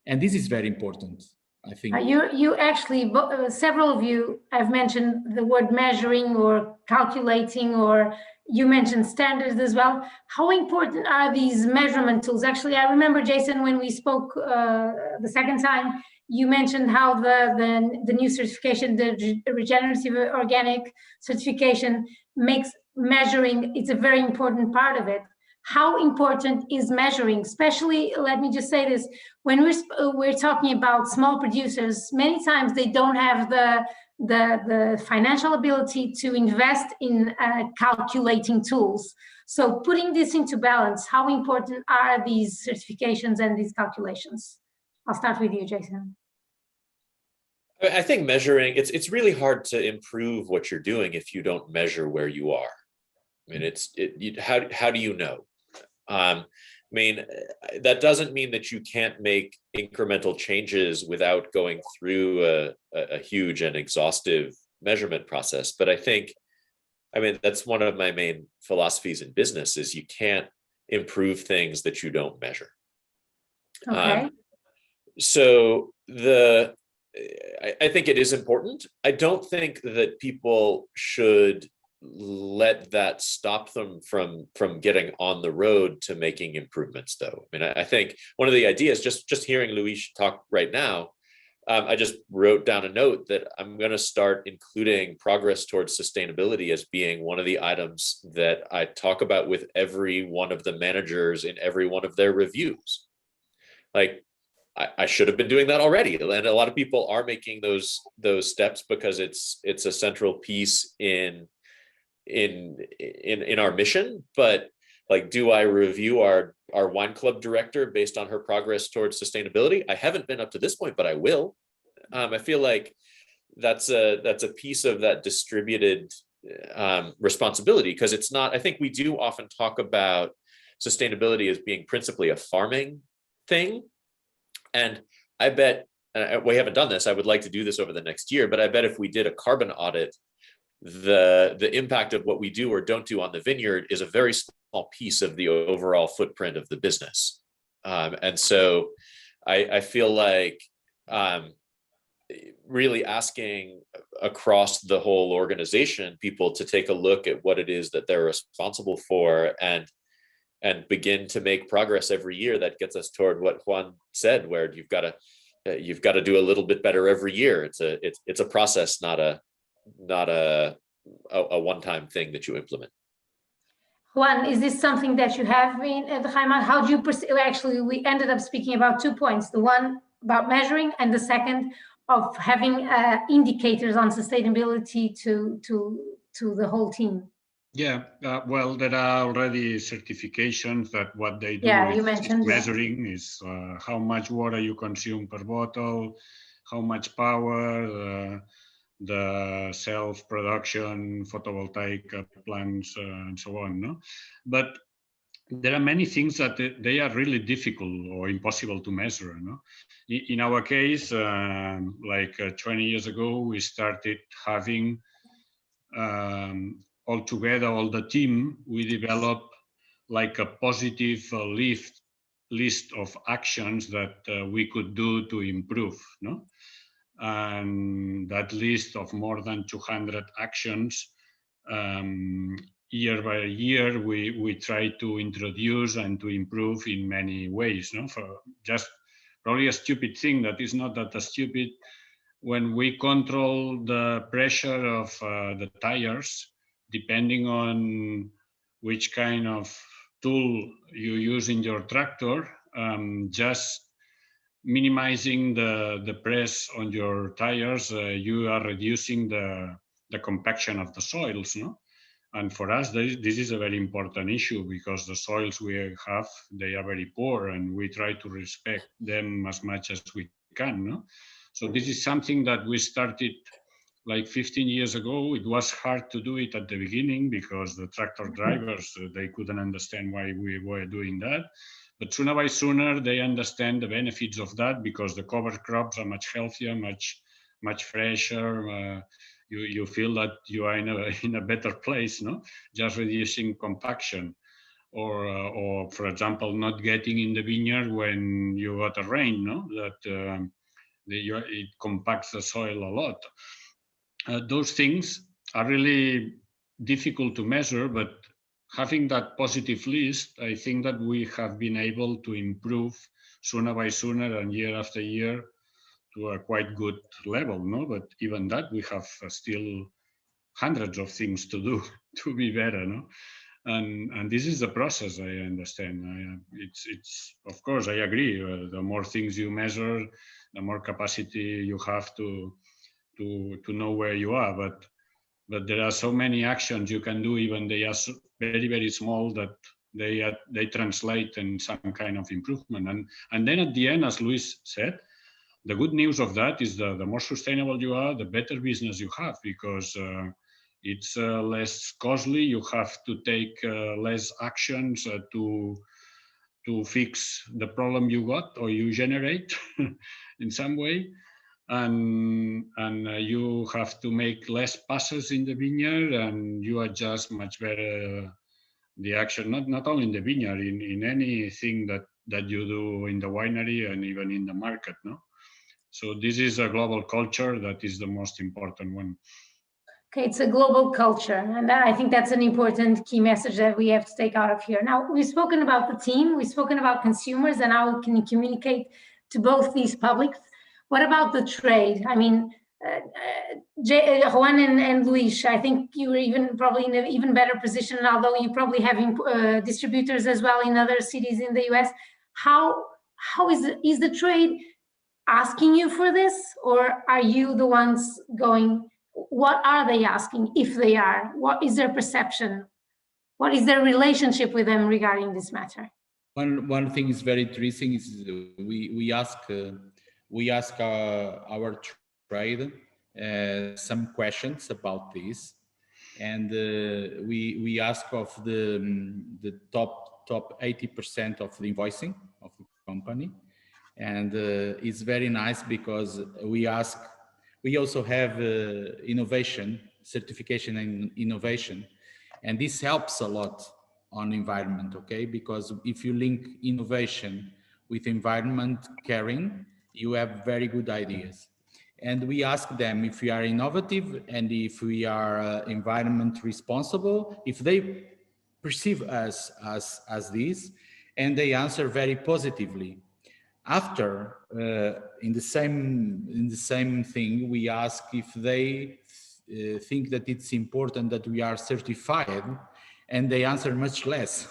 and this is very important, I think. You actually, several of you have mentioned the word measuring or calculating, or you mentioned standards as well. How important are these measurement tools? Actually, I remember, Jason, when we spoke the second time, you mentioned how the new certification, the regenerative organic certification, makes measuring, it's a very important part of it. How important is measuring? Especially, let me just say this, when we're talking about small producers, many times they don't have the financial ability to invest in calculating tools. So putting this into balance, how important are these certifications and these calculations? I'll start with you, Jason. I think measuring, it's really hard to improve what you're doing if you don't measure where you are. I mean, how do you know? I mean, that doesn't mean that you can't make incremental changes without going through a huge and exhaustive measurement process. But I mean, that's one of my main philosophies in business is you can't improve things that you don't measure. Okay. So I think it is important. I don't think that people should let that stop them from getting on the road to making improvements, though. I mean, I think one of the ideas, just hearing Luis talk right now, I just wrote down a note that I'm going to start including progress towards sustainability as being one of the items that I talk about with every one of the managers in every one of their reviews. Like, I should have been doing that already, and a lot of people are making those steps because it's a central piece in our mission. But like, do I review our wine club director based on her progress towards sustainability? I haven't been up to this point, but I will. I feel like that's a piece of that distributed responsibility, because it's not, I think we do often talk about sustainability as being principally a farming thing. And I bet, we haven't done this, I would like to do this over the next year, but I bet if we did a carbon audit, the impact of what we do or don't do on the vineyard is a very small piece of the overall footprint of the business. And so I feel like really asking across the whole organization, people to take a look at what it is that they're responsible for and begin to make progress every year that gets us toward what Juan said, where you've got to do a little bit better every year. It's a process, not a one-time thing that you implement. Juan, is this something that you have in the Heimat? How do you perceive? Actually, we ended up speaking about 2 points: the one about measuring, and the second of having indicators on sustainability to the whole team. Yeah, well, there are already certifications that what they do is measuring is how much water you consume per bottle, how much power, the self-production photovoltaic plants, and so on. No? But there are many things that they are really difficult or impossible to measure. No? In our case, like 20 years ago, we started having all together, all the team, we developed like a positive list of actions that we could do to improve. No? And that list of more than 200 actions, year by year, we try to introduce and to improve in many ways. No? For just probably a stupid thing that is not that stupid, when we control the pressure of the tires, depending on which kind of tool you use in your tractor, just minimizing the press on your tires, you are reducing the compaction of the soils. No? And for us, this is a very important issue, because the soils we have, they are very poor, and we try to respect them as much as we can. No? So this is something that we started like 15 years ago. It was hard to do it at the beginning because the tractor drivers, they couldn't understand why we were doing that. But sooner by sooner, they understand the benefits of that because the cover crops are much healthier, much fresher. You feel that you are in a better place, no? Just reducing compaction, or for example, not getting in the vineyard when you got a rain, no? That it compacts the soil a lot. Those things are really difficult to measure, but having that positive list, I think that we have been able to improve sooner by sooner and year after year to a quite good level, no? But even that, we have still hundreds of things to do to be better, no? And this is the process, I understand. It's of course, I agree. The more things you measure, the more capacity you have to know where you are. But there are so many actions you can do, even they are very, very small, that they translate in some kind of improvement. And then at the end, as Luis said, the good news of that is the more sustainable you are, the better business you have, because it's less costly. You have to take less actions to fix the problem you got or you generate in some way. And you have to make less passes in the vineyard, and you adjust much better the action, not only in the vineyard, in anything that you do in the winery and even in the market, no? So this is a global culture that is the most important one. Okay, it's a global culture, and I think that's an important key message that we have to take out of here. Now, we've spoken about the team, we've spoken about consumers, and how can you communicate to both these publics. What about the trade? I mean, Juan and Luis, I think you were probably in an even better position, although you probably have distributors as well in other cities in the US. How is the trade asking you for this, or are you the ones going? What are they asking, if they are? What is their perception? What is their relationship with them regarding this matter? One thing is very interesting is we ask our trade some questions about this, and we ask of the top 80% of the invoicing of the company, and it's very nice because we also have innovation, certification and innovation, and this helps a lot on environment, okay? Because if you link innovation with environment caring, you have very good ideas. And we ask them if we are innovative and if we are environment responsible, if they perceive us as this, and they answer very positively. After, in the same thing, we ask if they think that it's important that we are certified, and they answer much less.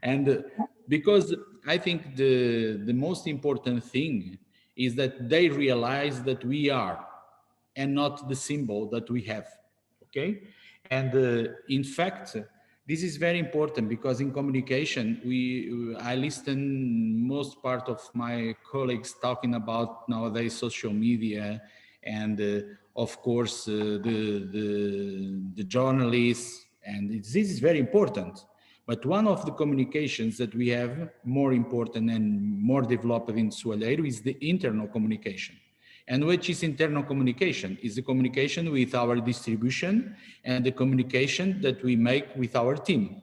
And because I think the most important thing is that they realize that we are, and not the symbol that we have, okay? And in fact, this is very important because in communication, I listen most part of my colleagues talking about nowadays social media, and of course the journalists, and this is very important. But one of the communications that we have more important and more developed in Soalheiro is the internal communication. And which is internal communication? Is the communication with our distribution and the communication that we make with our team.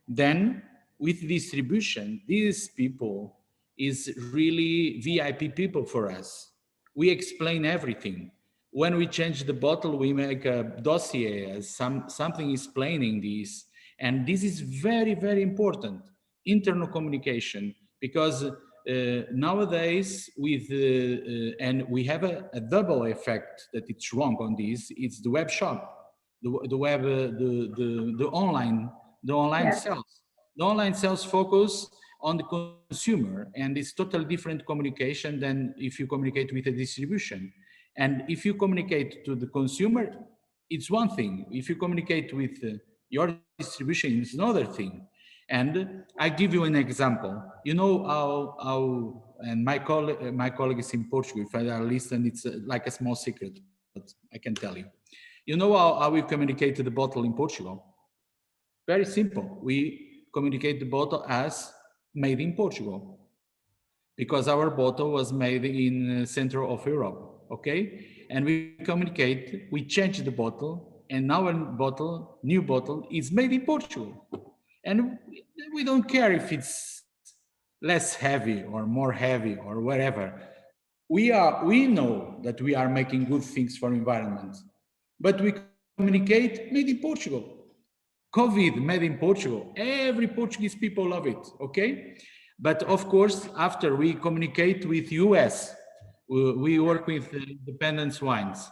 Then with distribution, these people is really VIP people for us. We explain everything. When we change the bottle, we make a dossier, something explaining this. And this is very, very important, internal communication, because nowadays and we have a double effect that it's wrong on this. It's the web shop, the web, the online yes. Sales. The online sales focus on the consumer, and it's totally different communication than if you communicate with a distribution. And if you communicate to the consumer, it's one thing. If you communicate with your distribution, it's another thing. And I give you an example. You know how and my colleague is in Portugal. If I listen, it's like a small secret, but I can tell you. You know how we communicate to the bottle in Portugal? Very simple. We communicate the bottle as made in Portugal, because our bottle was made in center of Europe, okay? And we communicate, we change the bottle, and our bottle, new bottle, is made in Portugal. And we don't care if it's less heavy or more heavy or whatever. We know that we are making good things for environment, but we communicate made in Portugal. COVID made in Portugal. Every Portuguese people love it, okay? But of course, after we communicate with US, we work with independent wines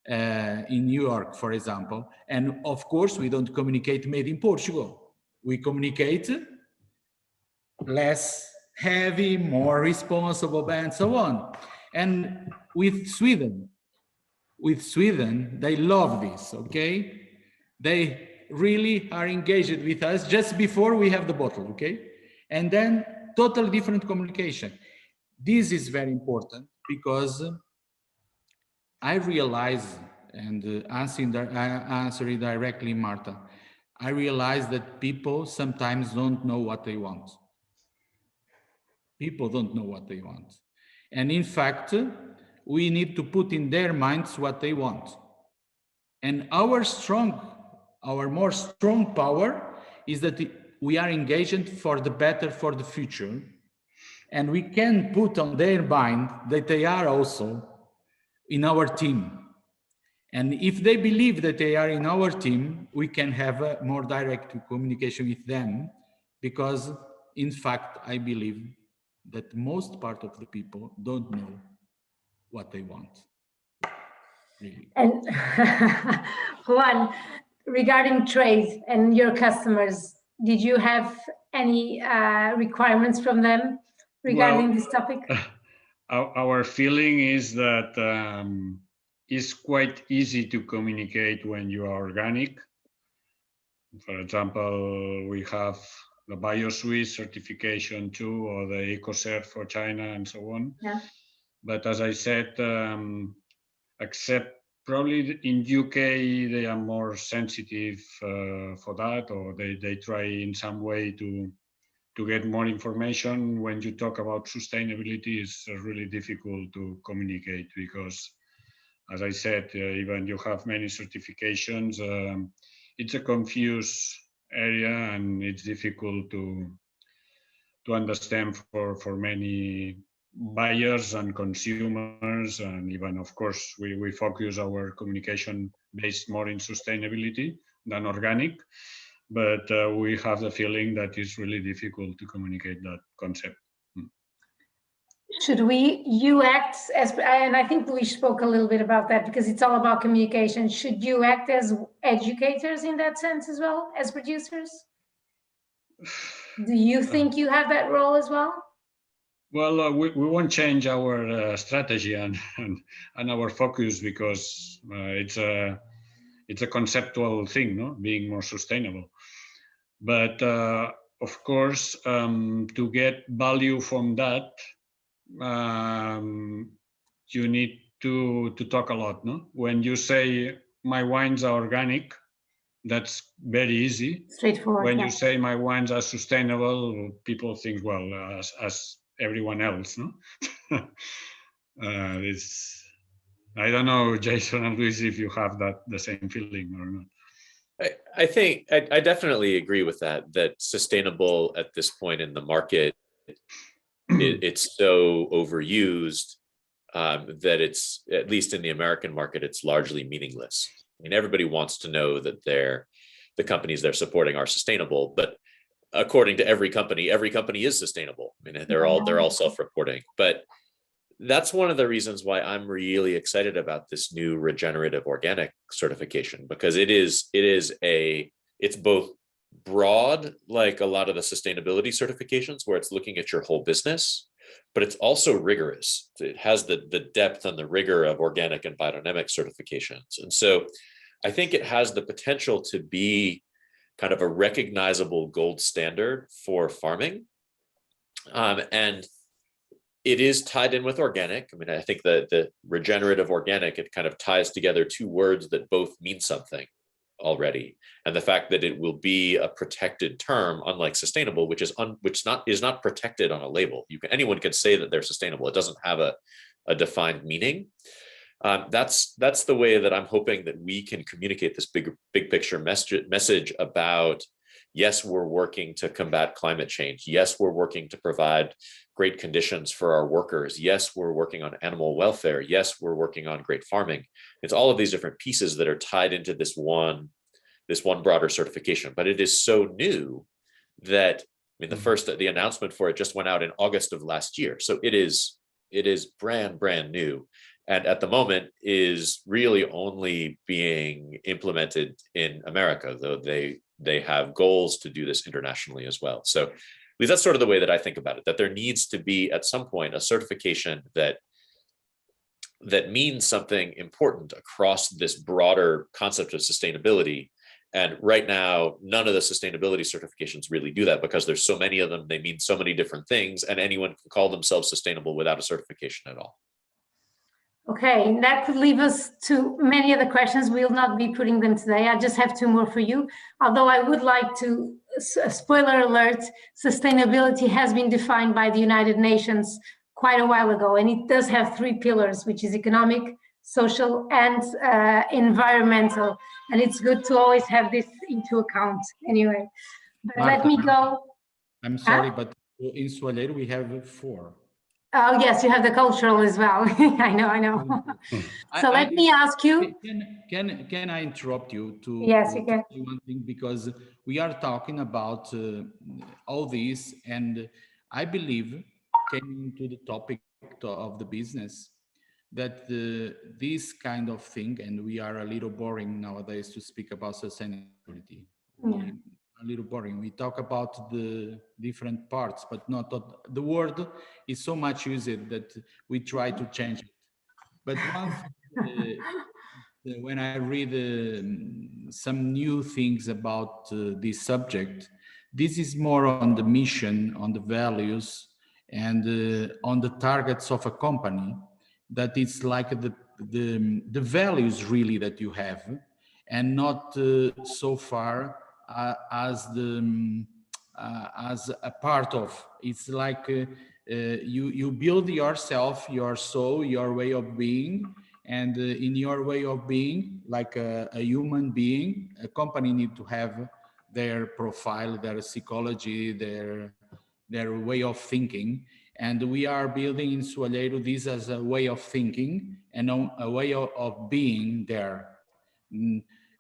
in New York, for example. And of course, we don't communicate made in Portugal. We communicate less heavy, more responsible, and so on. And with Sweden, they love this, okay? They really are engaged with us just before we have the bottle, okay? And then totally different communication. This is very important because I realize, and answering directly, Marta, I realize that people sometimes don't know what they want. People don't know what they want. And in fact, we need to put in their minds what they want. And our more strong power is that we are engaged for the better, for the future. And we can put on their mind that they are also in our team. And if they believe that they are in our team, we can have a more direct communication with them, because in fact, I believe that most part of the people don't know what they want. Really. And Juan, regarding trade and your customers, did you have any requirements from them regarding this topic? Our feeling is that it's quite easy to communicate when you are organic. For example, we have the BioSwiss certification too, or the EcoCert for China and so on. Yeah. But as I said, except probably in UK, they are more sensitive for that, or they try in some way to get more information. When you talk about sustainability, it's really difficult to communicate because, as I said, even you have many certifications, it's a confused area and it's difficult to understand for many buyers and consumers. And even, of course, we focus our communication based more in sustainability than organic. But we have the feeling that it's really difficult to communicate that concept. Should you act as, and I think we spoke a little bit about that because it's all about communication. Should you act as educators in that sense as well as producers? Do you think you have that role as well? Well, we won't change our strategy and our focus because it's a conceptual thing, no? Being more sustainable. But of course, to get value from that, you need to talk a lot, no? When you say my wines are organic, that's very easy. Straightforward. When yeah. you say my wines are sustainable, people think, well, as everyone else, no? I don't know, Jason and Luis, if you have the same feeling or not. I think I definitely agree with that sustainable at this point in the market, it's so overused that it's, at least in the American market, it's largely meaningless. I mean, everybody wants to know that the companies they're supporting are sustainable, but according to every company is sustainable. I mean, they're all self-reporting. But that's one of the reasons why I'm really excited about this new regenerative organic certification, because it's both broad, like a lot of the sustainability certifications where it's looking at your whole business, but it's also rigorous. It has the depth and the rigor of organic and biodynamic certifications. And so I think it has the potential to be kind of a recognizable gold standard for farming. And it is tied in with organic. I mean, I think the regenerative organic, it kind of ties together two words that both mean something. already. And the fact that it will be a protected term, unlike sustainable, which is not protected on a label. Anyone can say that they're sustainable. It doesn't have a defined meaning. That's the way that I'm hoping that we can communicate this big picture message about, yes, we're working to combat climate change. Yes, we're working to provide great conditions for our workers. Yes, we're working on animal welfare. Yes, we're working on great farming. It's all of these different pieces that are tied into this one broader certification. But it is so new that, I mean, the announcement for it just went out in August of last year. So it is brand new. And at the moment is really only being implemented in America, though they have goals to do this internationally as well. So that's sort of the way that I think about it, that there needs to be at some point a certification that means something important across this broader concept of sustainability. And right now, none of the sustainability certifications really do that, because there's so many of them, they mean so many different things, and anyone can call themselves sustainable without a certification at all. Okay, that could leave us to many other questions. We'll not be putting them today. I just have two more for you. Although I would like to, spoiler alert, sustainability has been defined by the United Nations quite a while ago, and it does have three pillars, which is economic, social, and environmental. And it's good to always have this into account anyway. But Marta, let me go. I'm sorry, but in Soalheiro we have 4. Oh, yes, you have the cultural as well. I know. So let me ask you. Can I interrupt you to Yes, you can. say one thing, because we are talking about all this, and I believe, came into the topic of the business, that this kind of thing, and we are a little boring nowadays to speak about sustainability. Yeah. A little boring. We talk about the different parts, but not the word is so much used that we try to change it. But once when I read some new things about this subject, this is more on the mission, on the values, and on the targets of a company. That it's like the values really that you have, and not so far as a part of. It's like you build yourself, your soul, your way of being, and in your way of being, like a human being, a company need to have their profile, their psychology, their way of thinking. And we are building in Soalheiro this as a way of thinking and a way of being there.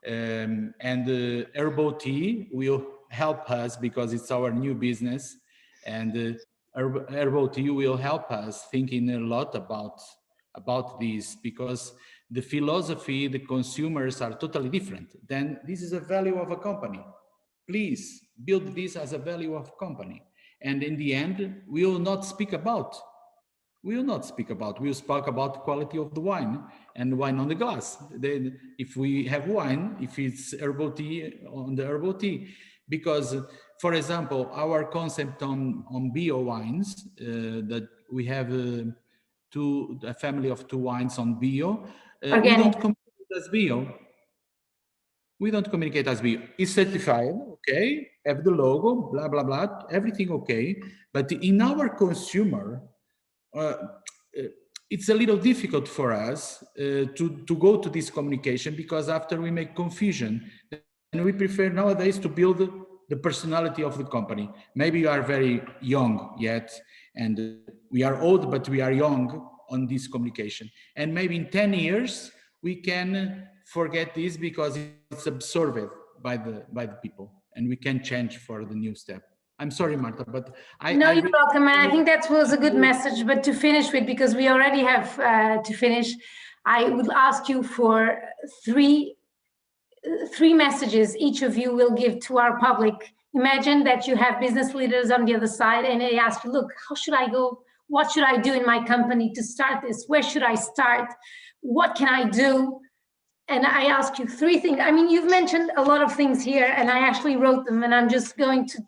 And Herbal Tea will help us, because it's our new business, and Herbal Tea will help us thinking a lot about this, because the philosophy, the consumers are totally different. Then this is a value of a company. Please build this as a value of company. And in the end, we will not speak about. We'll speak about quality of the wine and wine on the glass. Then if we have wine, if it's herbal tea, on the herbal tea, because, for example, our concept on bio wines, that we have a family of 2 wines on bio, we don't communicate as bio. We don't communicate as bio. It's certified, okay, have the logo, blah, blah, blah, everything okay. But in our consumer, it's a little difficult for us to go to this communication, because after we make confusion, and we prefer nowadays to build the personality of the company. Maybe you are very young yet, and we are old, but we are young on this communication. And maybe in 10 years, we can forget this, because it's absorbed by the people, and we can change for the new step. I'm sorry, Marta, but you're welcome. And I think that was a good message. But to finish with, because we already have to finish, I would ask you for three messages each of you will give to our public. Imagine that you have business leaders on the other side, and they ask you, look, how should I go? What should I do in my company to start this? Where should I start? What can I do? And I ask you 3 things. I mean, you've mentioned a lot of things here, and I actually wrote them, and I'm just going to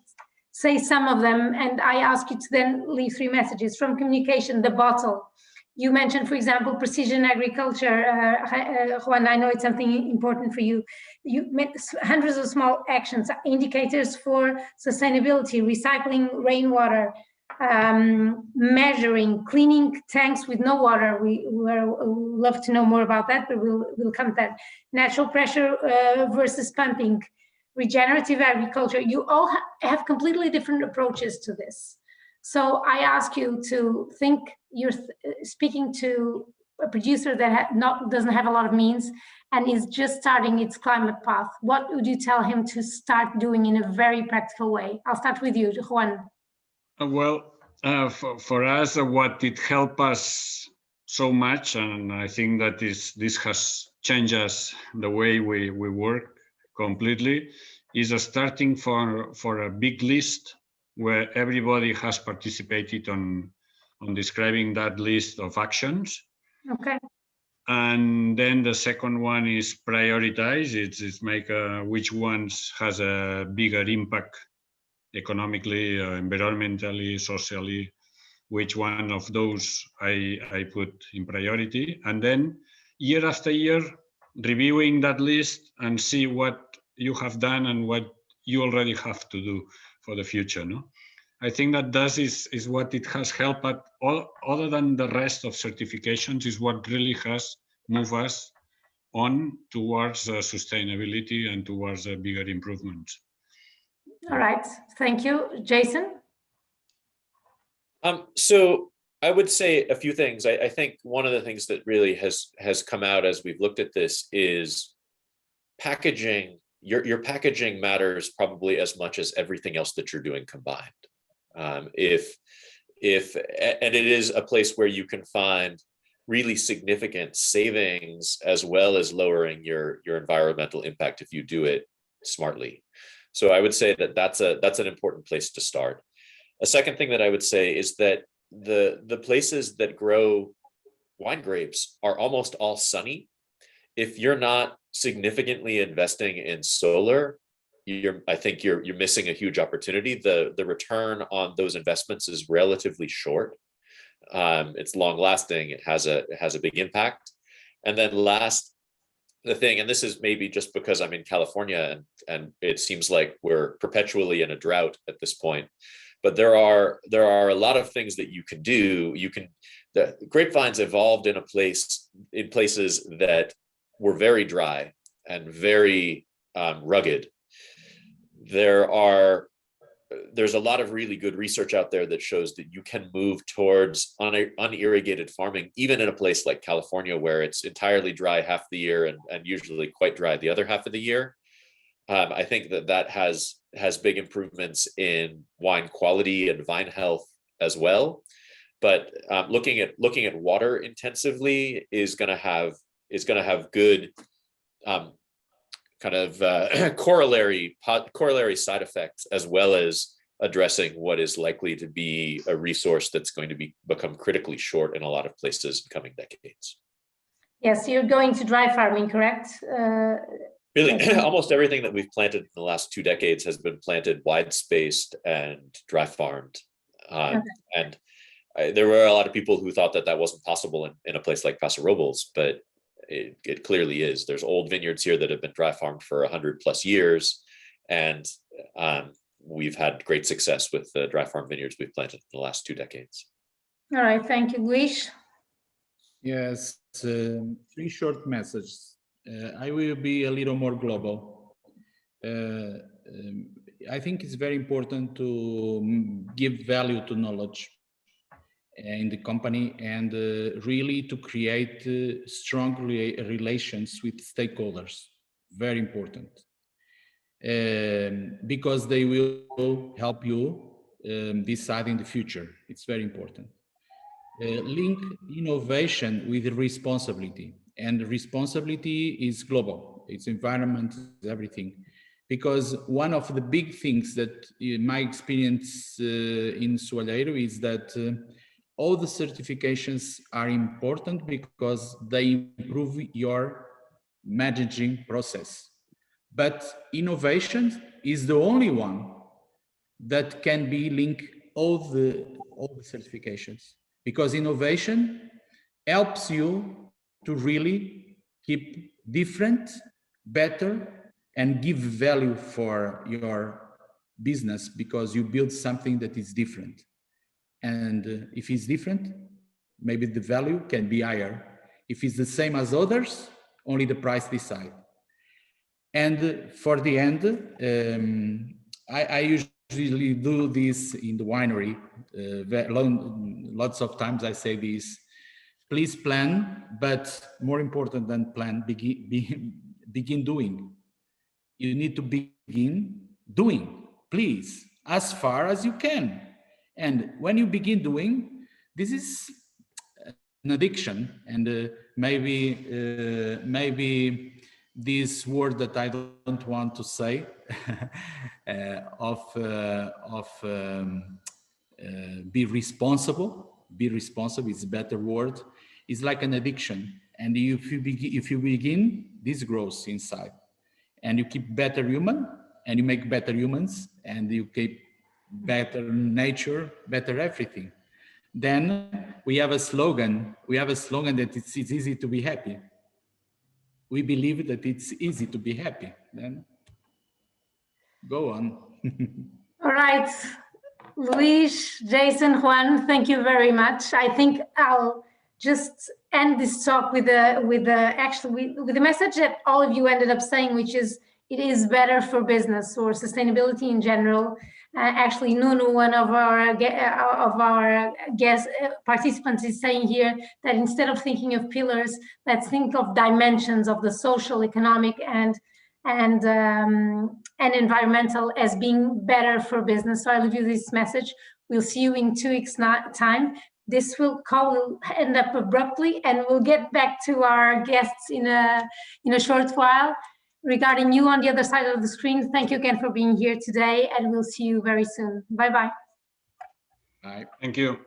say some of them, and I ask you to then leave 3 messages. From communication, the bottle. You mentioned, for example, precision agriculture. Juan, I know it's something important for you. You made hundreds of small actions, indicators for sustainability, recycling rainwater, measuring, cleaning tanks with no water. We love to know more about that, but we'll come to that. Natural pressure versus pumping, regenerative agriculture. You all have completely different approaches to this. So I ask you to think, you're speaking to a producer that doesn't have a lot of means and is just starting its climate path. What would you tell him to start doing in a very practical way? I'll start with you, Juan. Well, for us, what it helped us so much, and I think that this has changed us the way we work completely, is starting for a big list where everybody has participated on describing that list of actions. Okay. And then the second one is prioritize. It's make which ones has a bigger impact economically, environmentally, socially, which one of those I put in priority. And then year after year, reviewing that list and see what you have done and what you already have to do for the future. No, I think that is what it has helped, but other than the rest of certifications is what really has moved us on towards sustainability and towards bigger improvements. All right, thank you. Jason? So I would say a few things. I think one of the things that really has come out as we've looked at this is packaging. Your packaging matters probably as much as everything else that you're doing combined. And it is a place where you can find really significant savings as well as lowering your environmental impact if you do it smartly. So I would say that that's an important place to start. A second thing that I would say is that the places that grow wine grapes are almost all sunny. If you're not significantly investing in solar, I think you're missing a huge opportunity. The return on those investments is relatively short. It's long lasting. It has a big impact. And then the thing, and this is maybe just because I'm in California and it seems like we're perpetually in a drought at this point, but there are a lot of things that you can do. The grapevines evolved in places that were very dry and very rugged. There's a lot of really good research out there that shows that you can move towards unirrigated farming, even in a place like California, where it's entirely dry half the year and usually quite dry the other half of the year. I think that has big improvements in wine quality and vine health as well. But looking at water intensively is going to have good kind of corollary side effects, as well as addressing what is likely to be a resource that's going to become critically short in a lot of places in coming decades. Yes, you're going to dry farming, correct? Really, almost everything that we've planted in the last 2 decades has been planted wide-spaced and dry farmed. Okay. And there were a lot of people who thought that wasn't possible in a place like Paso Robles, but it clearly is. There's old vineyards here that have been dry farmed for 100+ years, and we've had great success with the dry farm vineyards we've planted in the last 2 decades. All right, thank you, Luis. Yes, 3 short messages. I will be a little more global. I think it's very important to give value to knowledge in the company and really to create strong relations with stakeholders. Very important. Because they will help you decide in the future. It's very important. Link innovation with responsibility, and responsibility is global. It's environment, everything. Because one of the big things that in my experience in Soalheiro is that all the certifications are important because they improve your managing process. But innovation is the only one that can be linked all the certifications, because innovation helps you to really keep different, better, and give value for your business, because you build something that is different. And if it's different, maybe the value can be higher. If it's the same as others, only the price decide. And for the end, I usually do this in the winery. Lots of times I say this: please plan, but more important than plan, begin doing. You need to begin doing, please, as far as you can. And when you begin doing, this is an addiction, and maybe this word that I don't want to say be responsible is a better word, is like an addiction. And if you begin, this grows inside, and you keep better human, and you make better humans, and you keep better nature, better everything. Then we have a slogan that it's easy to be happy. We believe that it's easy to be happy. Then go on. All right, Luis, Jason, Juan, thank you very much. I think I'll just end this talk with the message that all of you ended up saying, which is it is better for business or sustainability in general. Actually, Nuno, one of our guest participants, is saying here that instead of thinking of pillars, let's think of dimensions of the social, economic, and environmental as being better for business. So I leave you this message. We'll see you in 2 weeks' time. This call will end up abruptly, and we'll get back to our guests in a short while. Regarding you on the other side of the screen, thank you again for being here today, and we'll see you very soon. Bye-bye. Bye. Thank you.